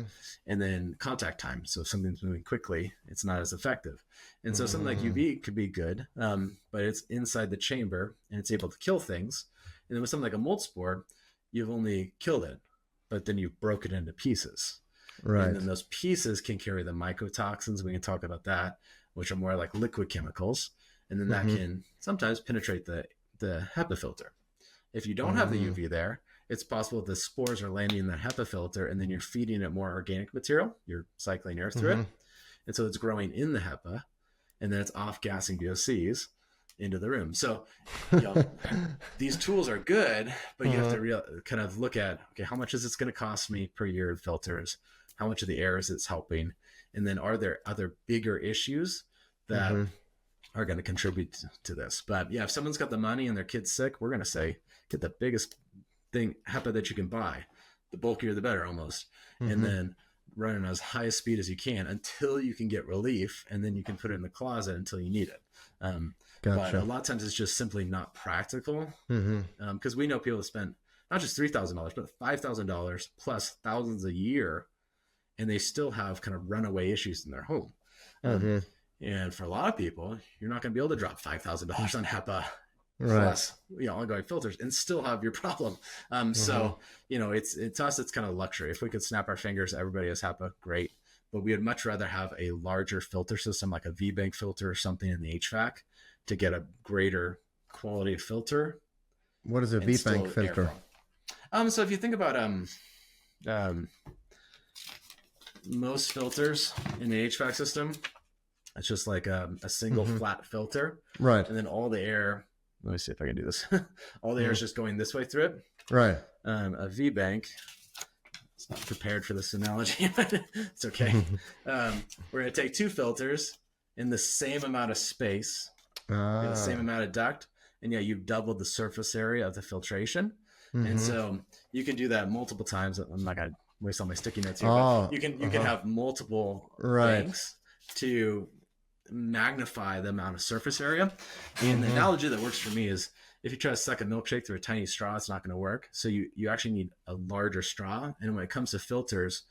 Speaker 1: and then contact time. So if something's moving quickly, it's not as effective. And so something like UV could be good, but it's inside the chamber and it's able to kill things. And then with something like a mold spore, you've only killed it, but then you've broken it into pieces.
Speaker 2: Right.
Speaker 1: And then those pieces can carry the mycotoxins. We can talk about that, which are more like liquid chemicals. And then that can sometimes penetrate the HEPA filter. If you don't have the UV there, it's possible the spores are landing in the HEPA filter, and then you're feeding it more organic material. You're cycling air through it. And so it's growing in the HEPA, and then it's off-gassing VOCs into the room. So these tools are good, but you have to kind of look at, okay, how much is this going to cost me per year in filters? How much of the air is it's helping? And then are there other bigger issues that are going to contribute to this? But if someone's got the money and their kid's sick, we're going to say, get the biggest thing HEPA that you can buy, the bulkier the better almost, and then run it as high a speed as you can until you can get relief, and then you can put it in the closet until you need it. But a lot of times it's just simply not practical, because we know people have spent not just $3,000 but $5,000 plus thousands a year, and they still have kind of runaway issues in their home. And for a lot of people, you're not going to be able to drop $5,000 on HEPA plus ongoing filters and still have your problem. So it's us, it's kind of luxury. If we could snap our fingers, everybody has HEPA, great, but we would much rather have a larger filter system like a V-bank filter or something in the HVAC to get a greater quality of filter.
Speaker 2: What is a V-bank filter?
Speaker 1: So if you think about most filters in the HVAC system, it's just like a single flat filter, right? And then all the air, let me see if I can do this. All the air is just going this way through it. Right. A V-bank, it's not prepared for this analogy, but it's okay. We're going to take two filters in the same amount of space, the same amount of duct, and you've doubled the surface area of the filtration. And so you can do that multiple times. I'm not going to waste all my sticky notes here, but you can have multiple things to magnify the amount of surface area. And the analogy that works for me is if you try to suck a milkshake through a tiny straw, it's not going to work. So you actually need a larger straw. And when it comes to filters,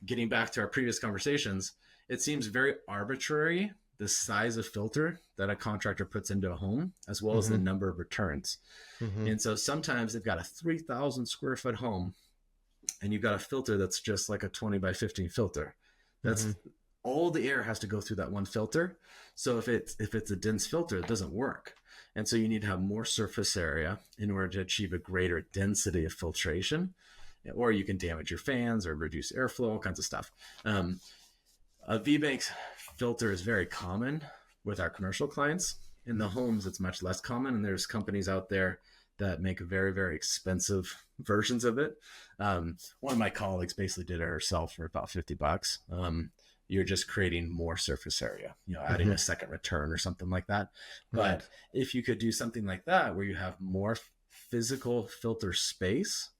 Speaker 1: getting back to our previous conversations, it seems very arbitrary, the size of filter that a contractor puts into a home, as well as the number of returns. And so sometimes they've got a 3,000 square foot home and you've got a filter that's just like a 20 by 15 filter. That's all the air has to go through that one filter. So if it's a dense filter, it doesn't work. And so you need to have more surface area in order to achieve a greater density of filtration, or you can damage your fans or reduce airflow, all kinds of stuff. A V-bank filter is very common with our commercial clients. In the homes, it's much less common. And there's companies out there that make very, very expensive versions of it. One of my colleagues basically did it herself for about $50. You're just creating more surface area, adding a second return or something like that. But if you could do something like that, where you have more physical filter space,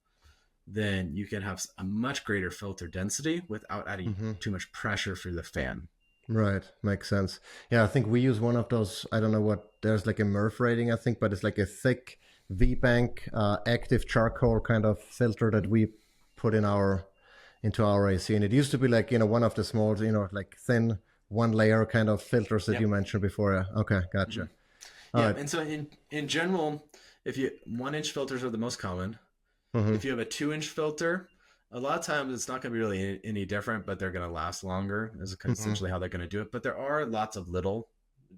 Speaker 1: then you can have a much greater filter density without adding too much pressure through the fan.
Speaker 2: Right. Makes sense. Yeah. I think we use one of those, I don't know what, there's like a MERV rating, I think, but it's like a thick V-bank active charcoal kind of filter that we put into our AC. And it used to be like, one of the small, like thin one layer kind of filters that you mentioned before. Yeah. Okay. Gotcha.
Speaker 1: Right. And so in general, 1-inch filters are the most common. If you have a 2-inch filter, a lot of times it's not going to be really any different, but they're going to last longer is essentially how they're going to do it. But there are lots of little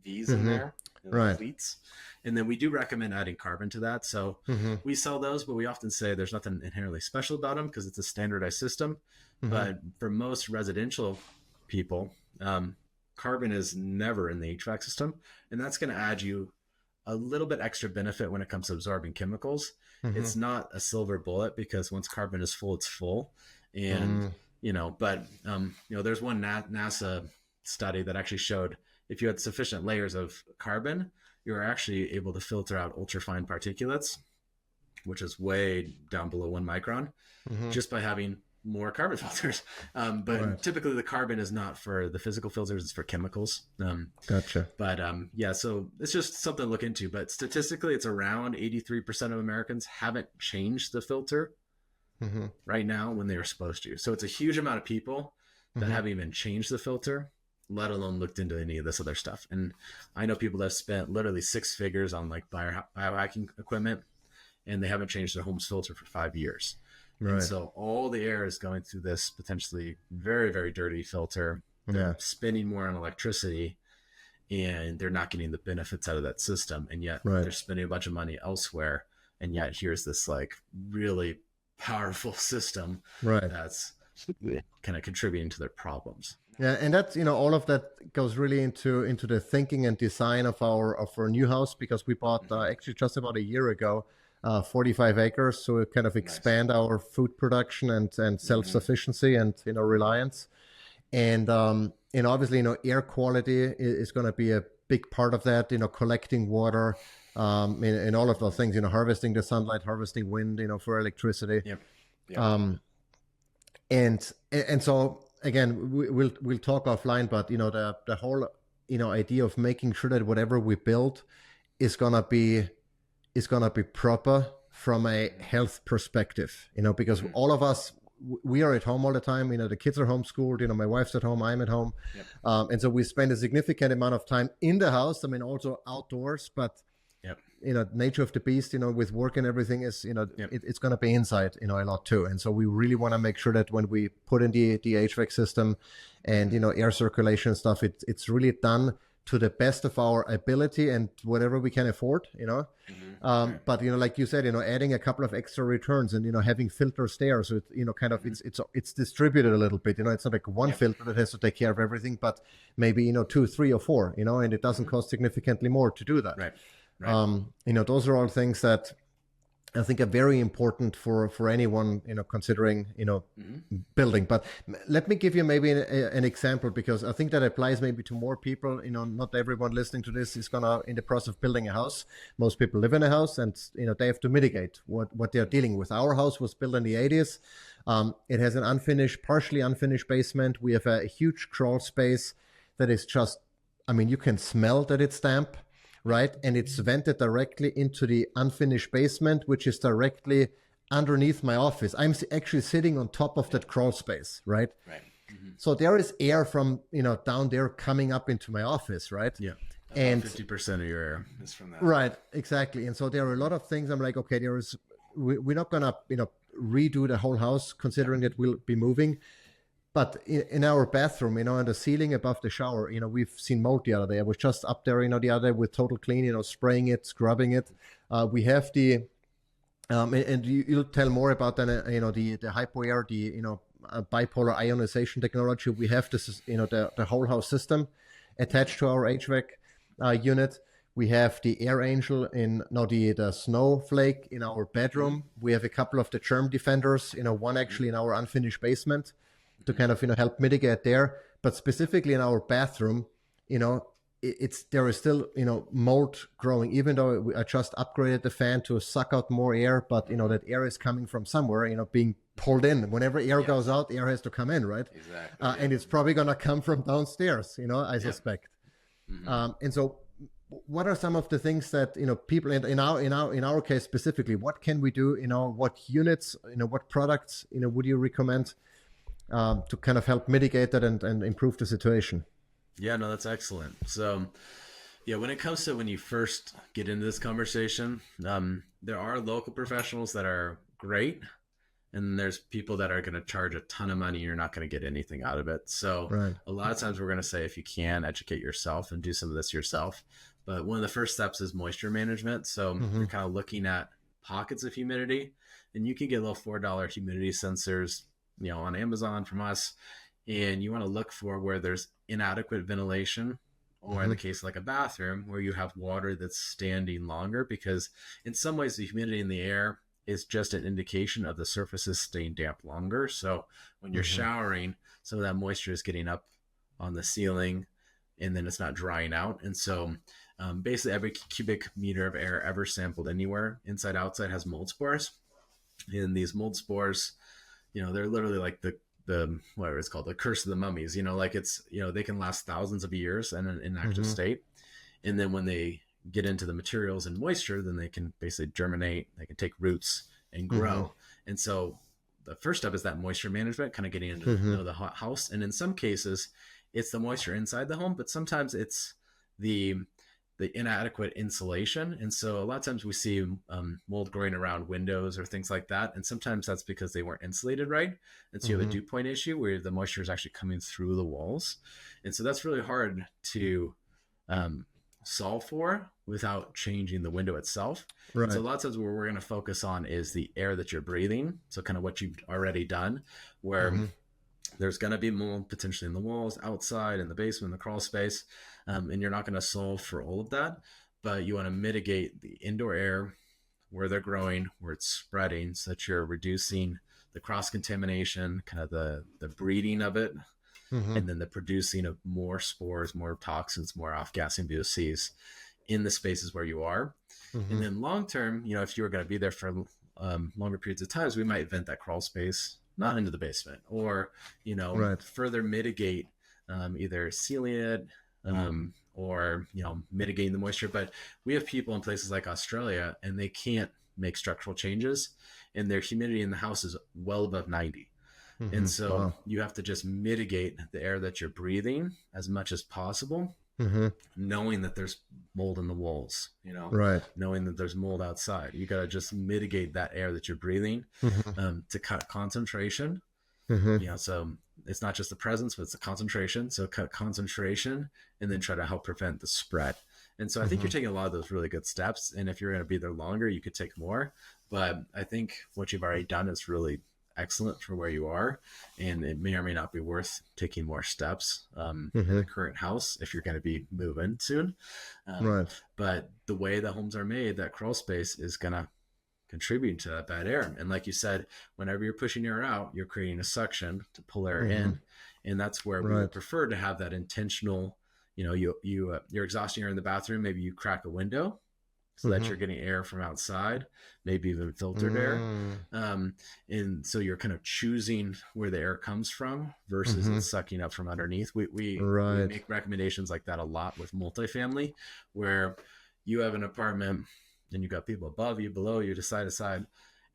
Speaker 1: V's in
Speaker 2: Mm-hmm.
Speaker 1: there, the
Speaker 2: Right.
Speaker 1: pleats. And then we do recommend adding carbon to that. So
Speaker 2: Mm-hmm.
Speaker 1: we sell those, but we often say there's nothing inherently special about them because it's a standardized system.
Speaker 2: Mm-hmm.
Speaker 1: But for most residential people, carbon is never in the HVAC system. And that's going to add you a little bit extra benefit when it comes to absorbing chemicals.
Speaker 2: Mm-hmm.
Speaker 1: It's not a silver bullet because once carbon is full, it's full. And,
Speaker 2: Mm-hmm.
Speaker 1: there's one NASA study that actually showed if you had sufficient layers of carbon, you're actually able to filter out ultrafine particulates, which is way down below 1 micron,
Speaker 2: Mm-hmm.
Speaker 1: just by having more carbon filters. But
Speaker 2: Right.
Speaker 1: typically the carbon is not for the physical filters, it's for chemicals.
Speaker 2: Gotcha.
Speaker 1: But yeah, so it's just something to look into. But statistically, it's around 83% of Americans haven't changed the filter
Speaker 2: Mm-hmm.
Speaker 1: right now when they were supposed to. So it's a huge amount of people that
Speaker 2: Mm-hmm.
Speaker 1: haven't even changed the filter, let alone looked into any of this other stuff. And I know people that have spent literally 6 figures on like biohacking equipment, and they haven't changed their home's filter for 5 years.
Speaker 2: Right.
Speaker 1: And so all the air is going through this potentially very, very dirty filter. They're
Speaker 2: Yeah.
Speaker 1: spending more on electricity, and they're not getting the benefits out of that system. And yet
Speaker 2: Right.
Speaker 1: they're spending a bunch of money elsewhere. And yet here's this like really powerful system
Speaker 2: Right.
Speaker 1: that's kind of contributing to their problems.
Speaker 2: Yeah, and that's all of that goes really into the thinking and design of our new house, because we bought actually just about a year ago 45 acres, so we kind of expand our food production and self-sufficiency and reliance, and obviously air quality is going to be a big part of that. Collecting water, in all of those things. Harvesting the sunlight, harvesting wind, for electricity.
Speaker 1: Yep.
Speaker 2: And so again, we'll talk offline, but the whole idea of making sure that whatever we build is gonna be proper from a health perspective. Because all of us, we are at home all the time. The kids are homeschooled. My wife's at home, I'm at home.
Speaker 1: Yep.
Speaker 2: And so we spend a significant amount of time in the house. I mean, also outdoors, but nature of the beast, with work and everything is, it's going to be inside, a lot too. And so we really want to make sure that when we put in the HVAC system and, air circulation and stuff, it's really done to the best of our ability and whatever we can afford, but, like you said, adding a couple of extra returns and, having filters there. So, kind of, it's distributed a little bit, it's not like one filter that has to take care of everything, but maybe, 2, 3 or 4, and it doesn't cost significantly more to do that.
Speaker 1: Right.
Speaker 2: Those are all things that I think are very important for anyone, considering, building. But let me give you maybe an example, because I think that applies maybe to more people. Not everyone listening to this is gonna in the process of building a house. Most people live in a house, and they have to mitigate what they're dealing with. Our house was built in the 80s. It has an partially unfinished basement. We have a huge crawl space that is just, I mean, you can smell that it's damp. Right, and it's vented directly into the unfinished basement, which is directly underneath my office. I'm actually sitting on top of that crawl space, right?
Speaker 1: Right. Mm-hmm.
Speaker 2: So there is air from down there coming up into my office, right?
Speaker 1: Yeah.
Speaker 2: And
Speaker 1: 50% of your air is from that.
Speaker 2: Right, exactly. And so there are a lot of things. I'm like, okay, we're not gonna redo the whole house, considering that we'll be moving. But in our bathroom, on the ceiling above the shower, we've seen mold the other day. I was just up there, the other day with Total Clean, spraying it, scrubbing it. We have the, and you'll tell more about that, the HypoAir, the, bipolar ionization technology. We have this, the whole house system attached to our HVAC unit. We have the Air Angel the Snowflake in our bedroom. We have a couple of the germ defenders, one actually in our unfinished basement, to kind of help mitigate there. But specifically in our bathroom, there is still mold growing, even though I just upgraded the fan to suck out more air. But that air is coming from somewhere, being pulled in. Whenever air goes out, air has to come in, right?
Speaker 1: Exactly.
Speaker 2: And it's probably gonna come from downstairs, I suspect. And so, what are some of the things that people in our case specifically? What can we do? What units? What products? Would you recommend? To kind of help mitigate that and improve the situation?
Speaker 1: Yeah, no, that's excellent. So, when it comes to when you first get into this conversation, there are local professionals that are great, and there's people that are going to charge a ton of money. You're not going to get anything out of it. So
Speaker 2: Right.
Speaker 1: a lot of times we're going to say, if you can, educate yourself and do some of this yourself. But one of the first steps is moisture management. So you're kind of looking at pockets of humidity, and you can get little $4 humidity sensors, on Amazon from us. And you want to look for where there's inadequate ventilation, or in the case of like a bathroom, where you have water that's standing longer, because in some ways the humidity in the air is just an indication of the surfaces staying damp longer. So when you're showering, some of that moisture is getting up on the ceiling, and then it's not drying out. And so basically every cubic meter of air ever sampled anywhere, inside, outside, has mold spores. And these mold spores, they're literally like the whatever it's called, the curse of the mummies, like it's, they can last thousands of years in an inactive state. And then when they get into the materials and moisture, then they can basically germinate, they can take roots and grow. And so the first step is that moisture management, kind of getting into the house. And in some cases, it's the moisture inside the home, but sometimes it's the inadequate insulation. And so a lot of times we see mold growing around windows or things like that. And sometimes that's because they weren't insulated right. And so you have a dew point issue where the moisture is actually coming through the walls. And so that's really hard to solve for without changing the window itself. Right. So a lot of times what we're going to focus on is the air that you're breathing. So kind of what you've already done, where there's going to be mold potentially in the walls, outside, in the basement, in the crawl space. And you're not going to solve for all of that, but you want to mitigate the indoor air, where they're growing, where it's spreading, so that you're reducing the cross-contamination, kind of the breeding of it, and then the producing of more spores, more toxins, more off-gassing VOCs in the spaces where you are. And then long-term, if you were going to be there for longer periods of times, we might vent that crawl space not into the basement, or, further mitigate either sealing it, or, mitigating the moisture. But we have people in places like Australia, and they can't make structural changes, and their humidity in the house is well above 90. And so you have to just mitigate the air that you're breathing as much as possible, knowing that there's mold in the walls, knowing that there's mold outside. You got to just mitigate that air that you're breathing to cut concentration. So it's not just the presence, but it's the concentration. So cut concentration and then try to help prevent the spread. And so I think you're taking a lot of those really good steps. And if you're going to be there longer, you could take more. But I think what you've already done is really excellent for where you are. And it may or may not be worth taking more steps in the current house if you're going to be moving soon. But the way the homes are made, that crawl space is going to contribute to that bad air. And like you said, whenever you're pushing air out, you're creating a suction to pull air in. And that's where we would prefer to have that intentional, you're exhausting air in the bathroom. Maybe you crack a window so that you're getting air from outside, maybe even filtered air. And so you're kind of choosing where the air comes from versus it's sucking up from underneath. We make recommendations like that a lot with multifamily, where you have an apartment and you've got people above you, below you, to side to side.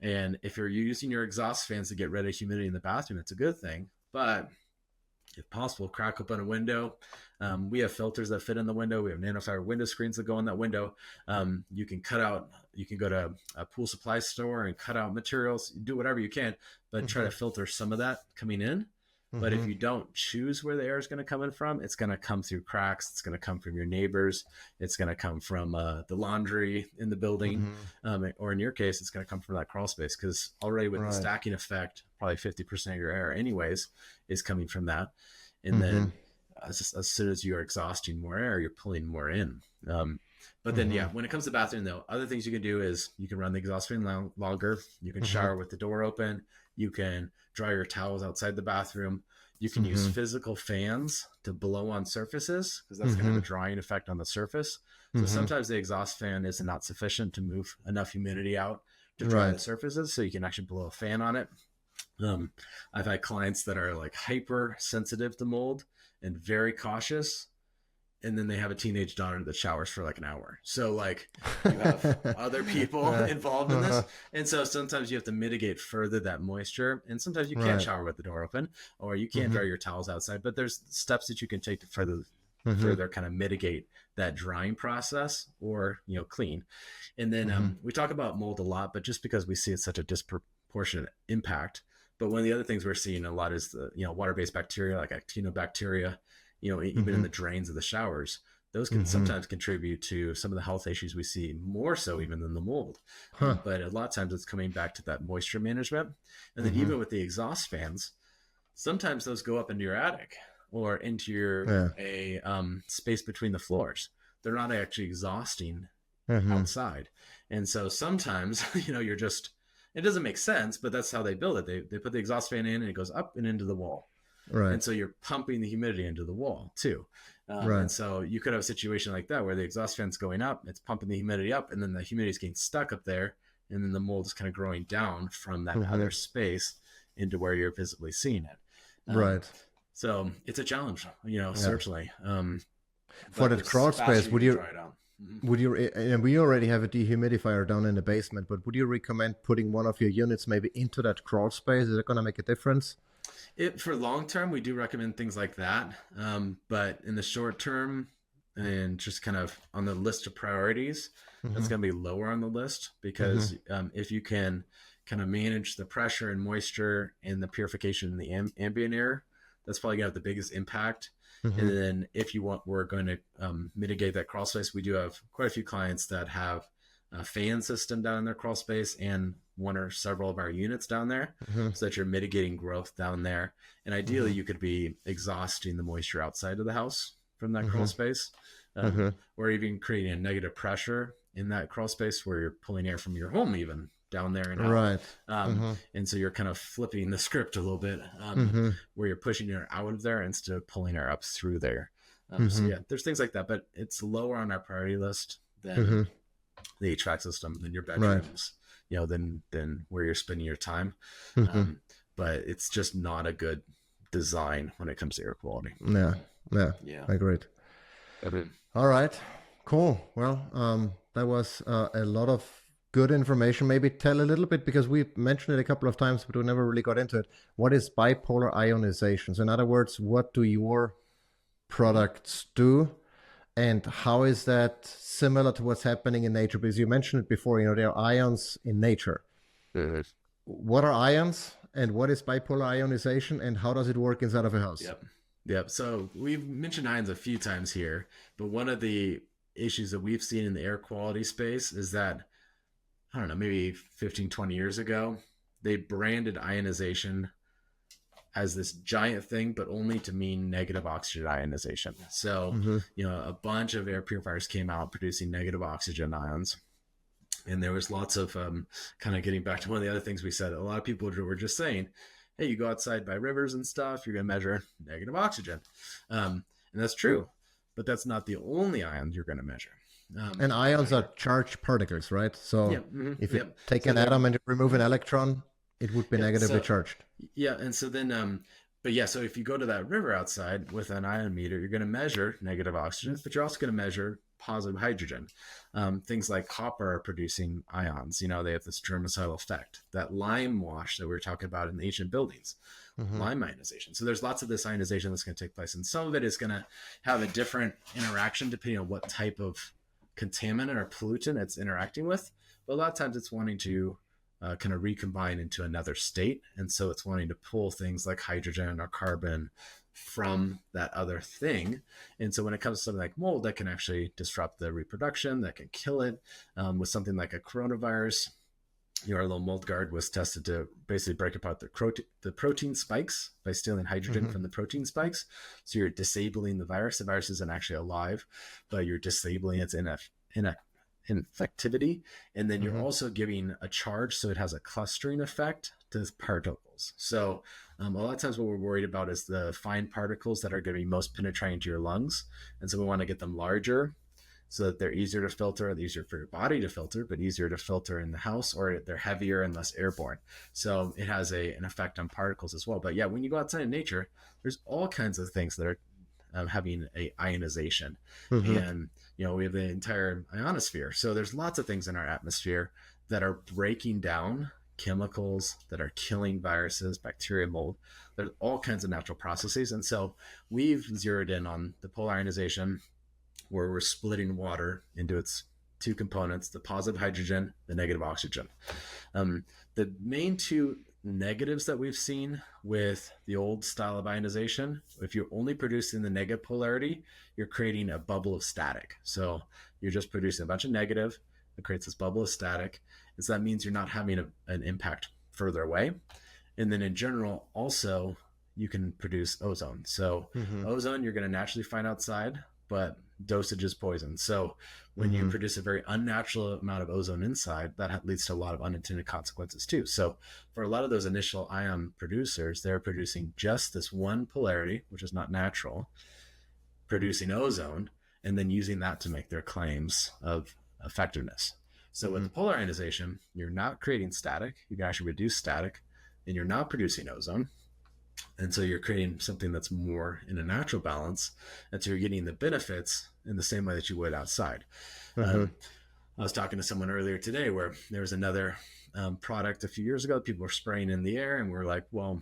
Speaker 1: And if you're using your exhaust fans to get rid of humidity in the bathroom, it's a good thing. But if possible, crack open a window. We have filters that fit in the window. We have nanofiber window screens that go in that window. You can go to a pool supply store and cut out materials, do whatever you can, but try to filter some of that coming in. But if you don't choose where the air is going to come in from, it's going to come through cracks. It's going to come from your neighbors. It's going to come from the laundry in the building. Or in your case, it's going to come from that crawl space, because already with the stacking effect, probably 50% of your air anyways is coming from that. And then as soon as you're exhausting more air, you're pulling more in. But then, when it comes to bathroom, though, other things you can do is you can run the exhaust fan longer. You can shower with the door open. You can dry your towels outside the bathroom. You can use physical fans to blow on surfaces, because that's going to have a drying effect on the surface. So sometimes the exhaust fan is not sufficient to move enough humidity out to dry the surfaces. So you can actually blow a fan on it. I've had clients that are like hyper sensitive to mold and very cautious, and then they have a teenage daughter that showers for like an hour. So like you have other people involved in this. And so sometimes you have to mitigate further that moisture. And sometimes you can't shower with the door open, or you can't dry your towels outside, but there's steps that you can take to further kind of mitigate that drying process, or, clean. And then we talk about mold a lot, but just because we see it's such a disproportionate impact. But one of the other things we're seeing a lot is the, water-based bacteria like actinobacteria, even in the drains of the showers. Those can sometimes contribute to some of the health issues we see, more so even than the mold. But a lot of times it's coming back to that moisture management. And then even with the exhaust fans, sometimes those go up into your attic or into your space between the floors. They're not actually exhausting outside. And so sometimes, you're just, it doesn't make sense, but that's how they build it. They put the exhaust fan in and it goes up and into the wall.
Speaker 2: Right.
Speaker 1: And so you're pumping the humidity into the wall too. And so you could have a situation like that where the exhaust fan's going up, it's pumping the humidity up, and then the humidity is getting stuck up there. And then the mold is kind of growing down from that other space into where you're visibly seeing it.
Speaker 2: Right.
Speaker 1: So it's a challenge, certainly.
Speaker 2: For that crawl space, would you, and we already have a dehumidifier down in the basement, but would you recommend putting one of your units maybe into that crawl space? Is it going to make a difference?
Speaker 1: For long term, we do recommend things like that. But in the short term, and just kind of on the list of priorities, that's going to be lower on the list, because if you can kind of manage the pressure and moisture and the purification in the ambient air, that's probably going to have the biggest impact. And then if we're going to mitigate that crawl space, we do have quite a few clients that have a fan system down in their crawl space and one or several of our units down there, so that you're mitigating growth down there. And ideally you could be exhausting the moisture outside of the house from that crawl space, or even creating a negative pressure in that crawl space where you're pulling air from your home even down there and out.
Speaker 2: Right.
Speaker 1: And so you're kind of flipping the script a little bit, where you're pushing air out of there instead of pulling air up through there. So yeah, there's things like that, but it's lower on our priority list than the HVAC system, than your bedrooms, than where you're spending your time. But it's just not a good design when it comes to air quality.
Speaker 2: Yeah. Agreed. All right, cool. Well, that was a lot of good information. Maybe tell a little bit, because we mentioned it a couple of times, but we never really got into it. What is bipolar ionization? So in other words, what do your products do, and how is that similar to what's happening in nature? Because you mentioned it before, there are ions in nature. What are ions, and what is bipolar ionization, and how does it work inside of a house?
Speaker 1: Yep. So we've mentioned ions a few times here, but one of the issues that we've seen in the air quality space is that, I don't know, maybe 15, 20 years ago, they branded ionization as this giant thing, but only to mean negative oxygen ionization. So, a bunch of air purifiers came out producing negative oxygen ions. And there was lots of kind of getting back to one of the other things we said. A lot of people were just saying, hey, you go outside by rivers and stuff, you're going to measure negative oxygen. And that's true, but that's not the only ion you're going to measure.
Speaker 2: And ions are charged particles, right? So if you take an atom and remove an electron, it would be negatively charged.
Speaker 1: Yeah. And so then, so if you go to that river outside with an ion meter, you're going to measure negative oxygen, but you're also going to measure positive hydrogen. Things like copper are producing ions. They have this germicidal effect. That lime wash that we were talking about in the ancient buildings, lime ionization. So there's lots of this ionization that's going to take place. And some of it is going to have a different interaction depending on what type of contaminant or pollutant it's interacting with. But a lot of times it's wanting to kind of recombine into another state. And so it's wanting to pull things like hydrogen or carbon from that other thing. And so when it comes to something like mold, that can actually disrupt the reproduction, that can kill it. With something like a coronavirus, our little mold guard was tested to basically break apart the protein spikes by stealing hydrogen from the protein spikes. So you're disabling the virus. The virus isn't actually alive, but you're disabling its infectivity. And then you're also giving a charge, so it has a clustering effect to particles. So a lot of times what we're worried about is the fine particles that are going to be most penetrating to your lungs. And so we want to get them larger so that they're easier to filter, they're easier for your body to filter, but easier to filter in the house, or they're heavier and less airborne. So it has an effect on particles as well. But yeah, when you go outside in nature, there's all kinds of things that are having a ionization. And, we have the entire ionosphere. So there's lots of things in our atmosphere that are breaking down chemicals that are killing viruses, bacteria, mold. There's all kinds of natural processes. And so we've zeroed in on the polar ionization, where we're splitting water into its two components, the positive hydrogen, the negative oxygen. The main two negatives that we've seen with the old style of ionization, if you're only producing the negative polarity, you're creating a bubble of static. So you're just producing a bunch of negative. It creates this bubble of static. And so that means you're not having an impact further away. And then in general, also, you can produce ozone. So ozone, you're going to naturally find outside, but dosage is poison. So when you produce a very unnatural amount of ozone inside, that leads to a lot of unintended consequences too. So for a lot of those initial ion producers, they're producing just this one polarity, which is not natural, producing ozone, and then using that to make their claims of effectiveness. So with the polar ionization, you're not creating static. You can actually reduce static, and you're not producing ozone. And so you're creating something that's more in a natural balance. And so you're getting the benefits in the same way that you would outside. I was talking to someone earlier today where there was another product a few years ago that people were spraying in the air, and we're like, well,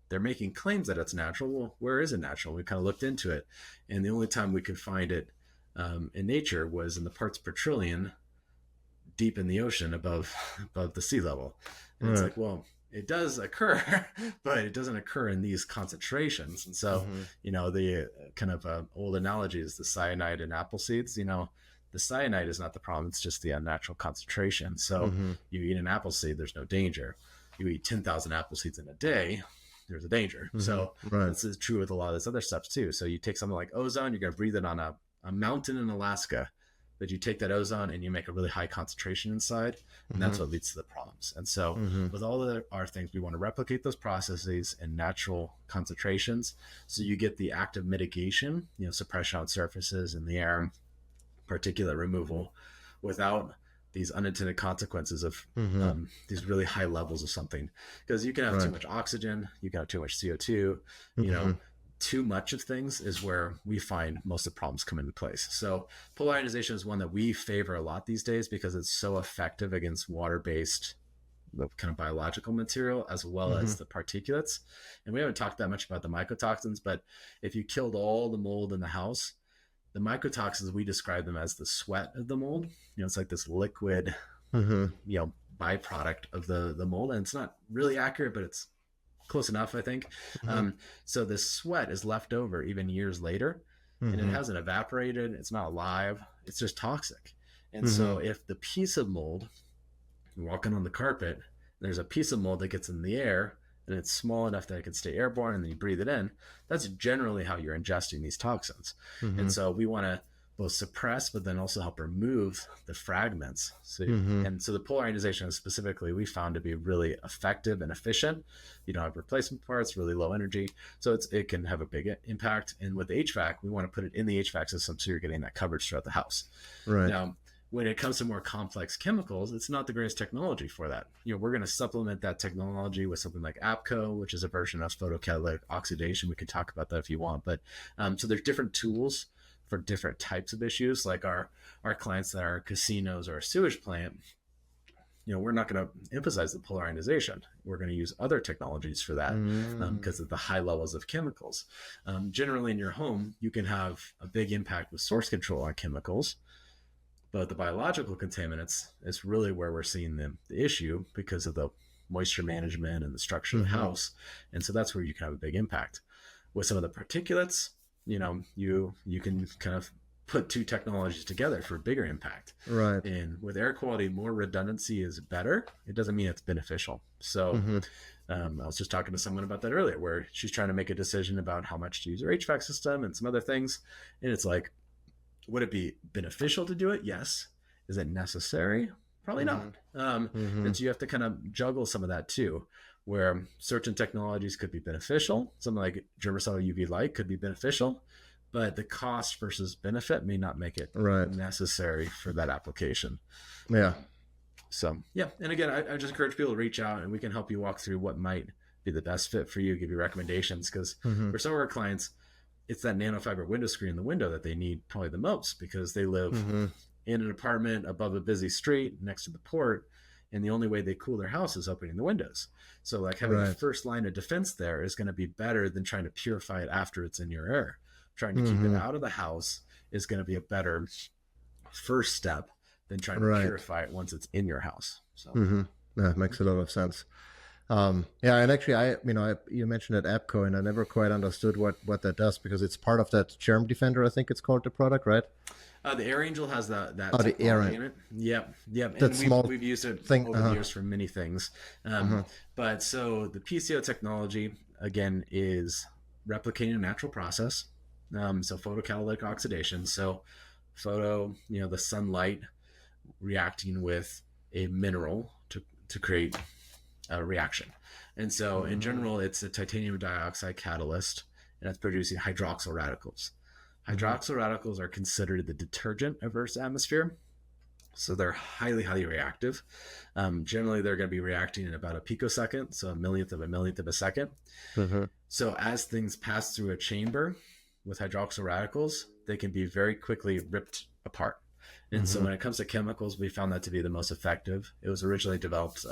Speaker 1: they're making claims that it's natural. Well, where is it natural? We kind of looked into it, and the only time we could find it in nature was in the parts per trillion deep in the ocean above the sea level. And it's like, well, it does occur, but it doesn't occur in these concentrations. And so, the kind of old analogy is the cyanide in apple seeds. The cyanide is not the problem. It's just the unnatural concentration. So you eat an apple seed, there's no danger. You eat 10,000 apple seeds in a day, there's a danger. So this is true with a lot of this other stuff too. So you take something like ozone, you're going to breathe it on a mountain in Alaska, but you take that ozone and you make a really high concentration inside, and that's what leads to the problems. And so with all of our things, we want to replicate those processes in natural concentrations. So you get the active mitigation, suppression on surfaces in the air, particulate removal, without these unintended consequences of these really high levels of something. Because you can have too much oxygen, you can have too much CO2, too much of things is where we find most of the problems come into place. So polar ionization is one that we favor a lot these days because it's so effective against water-based kind of biological material, as well as the particulates. And we haven't talked that much about the mycotoxins, but if you killed all the mold in the house, the mycotoxins, we describe them as the sweat of the mold. It's like this liquid, byproduct of the mold. And it's not really accurate, but it's close enough, I think. So this sweat is left over even years later, and it hasn't evaporated. It's not alive. It's just toxic. And so if the piece of mold, you're walking on the carpet, there's a piece of mold that gets in the air, and it's small enough that it can stay airborne, and then you breathe it in, that's generally how you're ingesting these toxins. And so we want to both suppress, but then also help remove the fragments. So, and so the polar ionization specifically, we found to be really effective and efficient. You don't have replacement parts, really low energy. So it can have a big impact. And with the HVAC, we want to put it in the HVAC system so you're getting that coverage throughout the house. Right. Now, when it comes to more complex chemicals, it's not the greatest technology for that. We're going to supplement that technology with something like APCO, which is a version of photocatalytic oxidation. We could talk about that if you want. But so there's different tools for different types of issues, like our clients that are casinos or a sewage plant. We're not going to emphasize the polar ionization. We're going to use other technologies for that because of the high levels of chemicals. Generally in your home, you can have a big impact with source control on chemicals, but the biological contaminants is really where we're seeing the issue because of the moisture management and the structure of the house. And so that's where you can have a big impact. With some of the particulates, you can kind of put two technologies together for a bigger impact. Right. And with air quality, more redundancy is better. It doesn't mean it's beneficial. So I was just talking to someone about that earlier, where she's trying to make a decision about how much to use her HVAC system and some other things. And it's like, would it be beneficial to do it? Yes. Is it necessary? Probably not. And so you have to kind of juggle some of that too, where certain technologies could be beneficial. Something like germicide UV light could be beneficial, but the cost versus benefit may not make it necessary for that application. Yeah. So, yeah. And again, I just encourage people to reach out, and we can help you walk through what might be the best fit for you, give you recommendations. Because for some of our clients, it's that nanofiber window screen in the window that they need probably the most, because they live in an apartment above a busy street next to the port. And the only way they cool their house is opening the windows. So like having a first line of defense there is going to be better than trying to purify it after it's in your air. Trying to keep it out of the house is going to be a better first step than trying to
Speaker 2: Right.
Speaker 1: purify it once it's in your house. So
Speaker 2: Mm-hmm. That makes a lot of sense. Yeah, and actually, you mentioned that APCO, and I never quite understood what that does, because it's part of that Germ Defender, I think it's called, the product, right?
Speaker 1: the Air Angel has that
Speaker 2: Oh, the air,
Speaker 1: technology in it. Yep, yep.
Speaker 2: that
Speaker 1: And
Speaker 2: small
Speaker 1: we've used it
Speaker 2: thing.
Speaker 1: over the years for many things.
Speaker 2: Uh-huh.
Speaker 1: But so the PCO technology again is replicating a natural process. So photocatalytic oxidation. So the sunlight reacting with a mineral to create a reaction. And so in general, it's a titanium dioxide catalyst, and it's producing hydroxyl radicals. Hydroxyl radicals are considered the detergent of Earth's atmosphere. So they're highly, highly reactive. Generally, they're going to be reacting in about a picosecond, so a millionth of a second.
Speaker 2: Mm-hmm.
Speaker 1: So as things pass through a chamber with hydroxyl radicals, they can be very quickly ripped apart. And so when it comes to chemicals, we found that to be the most effective. It was originally developed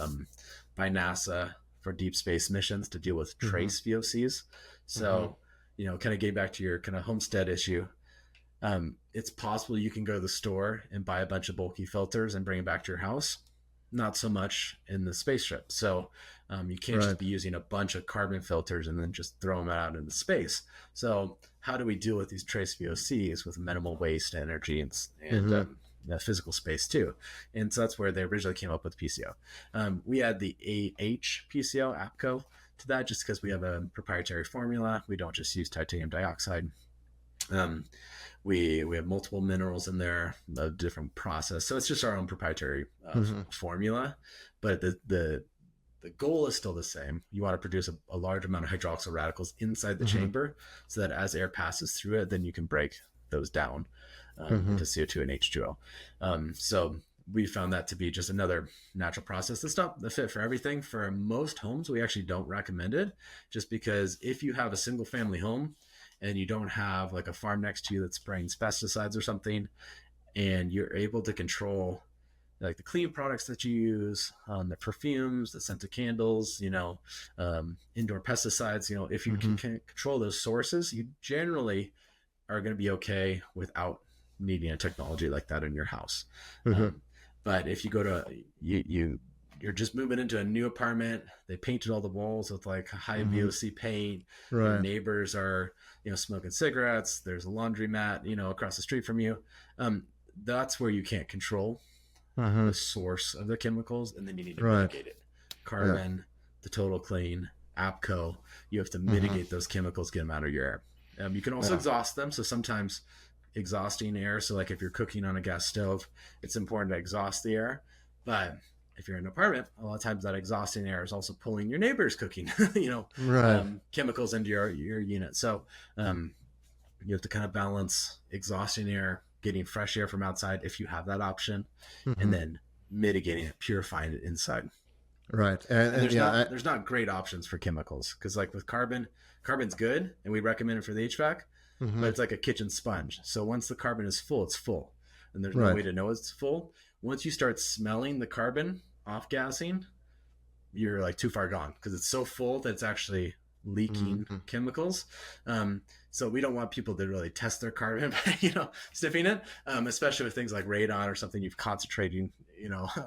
Speaker 1: by NASA for deep space missions to deal with trace VOCs. So, kind of getting back to your kind of homestead issue, it's possible you can go to the store and buy a bunch of bulky filters and bring it back to your house. Not so much in the spaceship. So you can't just be using a bunch of carbon filters and then just throw them out into space. So how do we deal with these trace VOCs with minimal waste, energy, and physical space too? And so that's where they originally came up with PCO. We add the AH PCO APCO to that just because we have a proprietary formula. We don't just use titanium dioxide. We have multiple minerals in there, a different process. So it's just our own proprietary formula. But the goal is still the same. You want to produce a large amount of hydroxyl radicals inside the chamber so that as air passes through it, then you can break those down to CO2 and H2O. So we found that to be just another natural process. That's not the fit for everything. For most homes, we actually don't recommend it, just because if you have a single family home and you don't have like a farm next to you that's spraying pesticides or something, and you're able to control like the clean products that you use, the perfumes, the scented candles, indoor pesticides, if you can control those sources, you generally are going to be okay without needing a technology like that in your house. But if you go to, you're just moving into a new apartment, they painted all the walls with like high VOC paint, your neighbors are, smoking cigarettes, there's a laundromat, across the street from you. That's where you can't control the source of the chemicals, and then you need to mitigate it. Carbon, the total clean, APCO, you have to mitigate those chemicals, get them out of your air. You can also exhaust them. So sometimes exhausting air, so like if you're cooking on a gas stove, it's important to exhaust the air. But if you're in an apartment, a lot of times that exhausting air is also pulling your neighbor's cooking, chemicals into your unit. So you have to kind of balance exhausting air, getting fresh air from outside if you have that option, and then mitigating it, purifying it inside.
Speaker 2: Right.
Speaker 1: And there's not great options for chemicals, because like with carbon's good and we recommend it for the HVAC, but it's like a kitchen sponge. So once the carbon is full, it's full, and there's no way to know it's full. Once you start smelling the carbon off gassing, you're like too far gone, because it's so full that it's actually leaking chemicals. So we don't want people to really test their carbon by, sniffing it, especially with things like radon or something you've concentrating,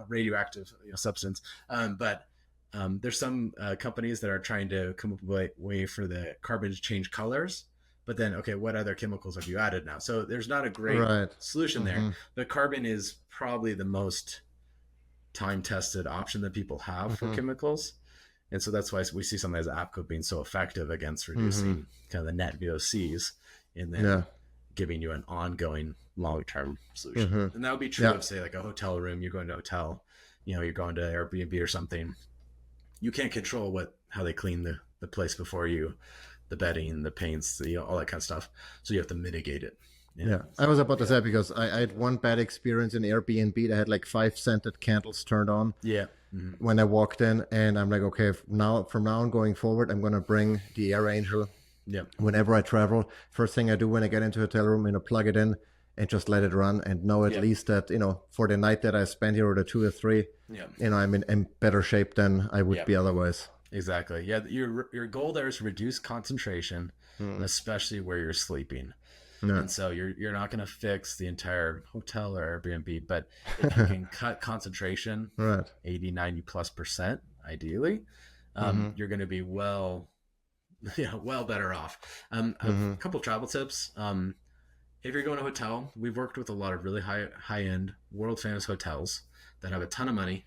Speaker 1: radioactive substance. But there's some companies that are trying to come up with a way for the carbon to change colors. But then, okay, what other chemicals have you added now? So there's not a great solution there. But carbon is probably the most time-tested option that people have for chemicals. And so that's why we see something as APCO being so effective against reducing kind of the net VOCs, and then giving you an ongoing long-term solution. And that would be true of, say, like a hotel room. You're going to a hotel, you're going to Airbnb or something. You can't control how they clean the place before you, the bedding, the paints, all that kind of stuff. So you have to mitigate it.
Speaker 2: Yeah, I was about to say, because I had one bad experience in Airbnb. They had like 5 scented candles turned on.
Speaker 1: Yeah.
Speaker 2: When I walked in, and I'm like, okay, from now on going forward, I'm going to bring the Air Angel.
Speaker 1: Yeah.
Speaker 2: Whenever I travel, first thing I do when I get into a hotel room, plug it in and just let it run, and know at least that, for the night that I spend here, or the 2 or 3, I'm in better shape than I would be otherwise.
Speaker 1: Exactly. Yeah. Your goal there is to reduce concentration, especially where you're sleeping.
Speaker 2: Yeah.
Speaker 1: And so you're not going to fix the entire hotel or Airbnb, but if you can cut concentration
Speaker 2: Right.
Speaker 1: 80, 90+%, ideally, you're going to be well better off. A couple travel tips. If you're going to a hotel, we've worked with a lot of really high end, world famous hotels that have a ton of money,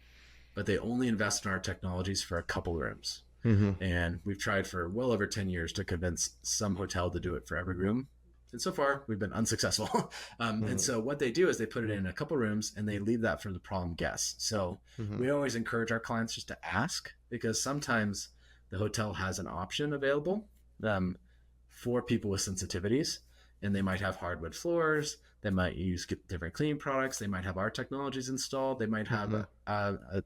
Speaker 1: but they only invest in our technologies for a couple rooms. And we've tried for well over 10 years to convince some hotel to do it for every room. And so far, we've been unsuccessful. And so what they do is they put it in a couple rooms and they leave that for the problem guests. So we always encourage our clients just to ask, because sometimes the hotel has an option available for people with sensitivities. And they might have hardwood floors. They might use different cleaning products. They might have our technologies installed. They might have a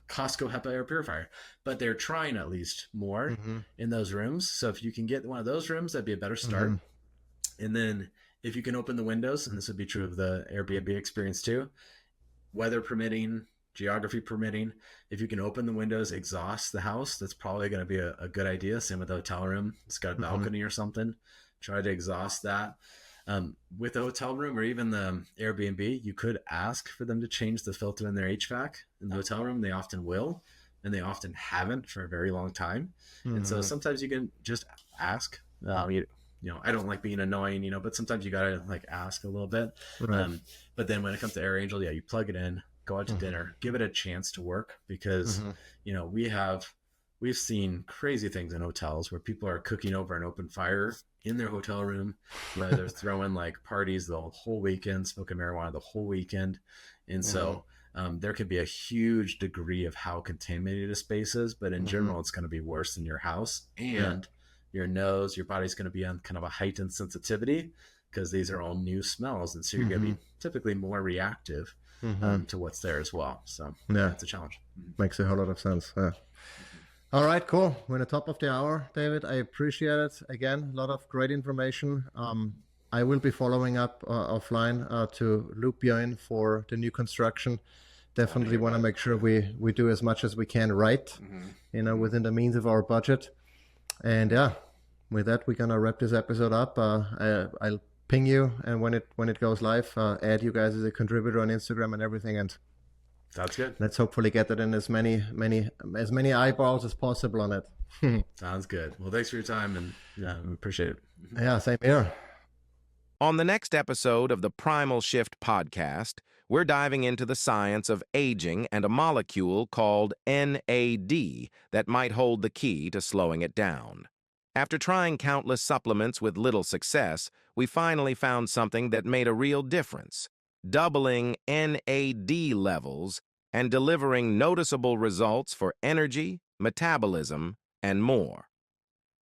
Speaker 1: Costco HEPA air purifier, but they're trying at least more in those rooms. So if you can get one of those rooms, that'd be a better start. And then if you can open the windows, and this would be true of the Airbnb experience too, weather permitting, geography permitting, if you can open the windows, exhaust the house, that's probably going to be a good idea. Same with the hotel room. It's got a balcony or something. Try to exhaust that. With the hotel room or even the Airbnb, you could ask for them to change the filter in their HVAC. In the hotel room, they often will, and they often haven't for a very long time. And so sometimes you can just ask. I don't like being annoying, but sometimes you gotta like ask a little bit.
Speaker 2: Right.
Speaker 1: But then when it comes to Air Angel, you plug it in, go out to dinner, give it a chance to work, because we've seen crazy things in hotels where people are cooking over an open fire in their hotel room, where they're throwing like parties the whole weekend, smoking marijuana the whole weekend. And so there can be a huge degree of how contaminated a space is, but in general, it's going to be worse than your house. And your body's going to be on kind of a heightened sensitivity, because these are all new smells. And so you're going to be typically more reactive to what's there as well. So it's a challenge.
Speaker 2: Makes a whole lot of sense. Yeah. All right, cool. We're at the top of the hour, David. I appreciate it. Again, a lot of great information. I will be following up offline to loop you in for the new construction. Definitely want to make sure we do as much as we can right, within the means of our budget. And with that, we're going to wrap this episode up. I'll ping you, and when it goes live, add you guys as a contributor on Instagram and everything. And
Speaker 1: that's good.
Speaker 2: Let's hopefully get that in as many eyeballs as possible on it.
Speaker 1: Sounds good. Well, thanks for your time, and we appreciate it.
Speaker 2: Yeah, same here.
Speaker 3: On the next episode of the Primal Shift podcast, we're diving into the science of aging and a molecule called NAD that might hold the key to slowing it down. After trying countless supplements with little success, we finally found something that made a real difference: doubling NAD levels and delivering noticeable results for energy, metabolism, and more.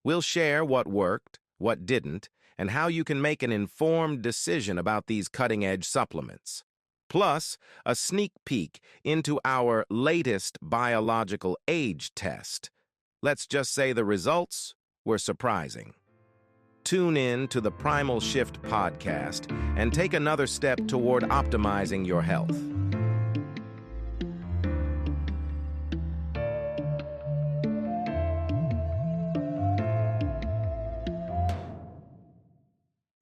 Speaker 3: We'll share what worked, what didn't, and how you can make an informed decision about these cutting-edge supplements. Plus, a sneak peek into our latest biological age test. Let's just say the results were surprising. Tune in to the Primal Shift podcast and take another step toward optimizing your health.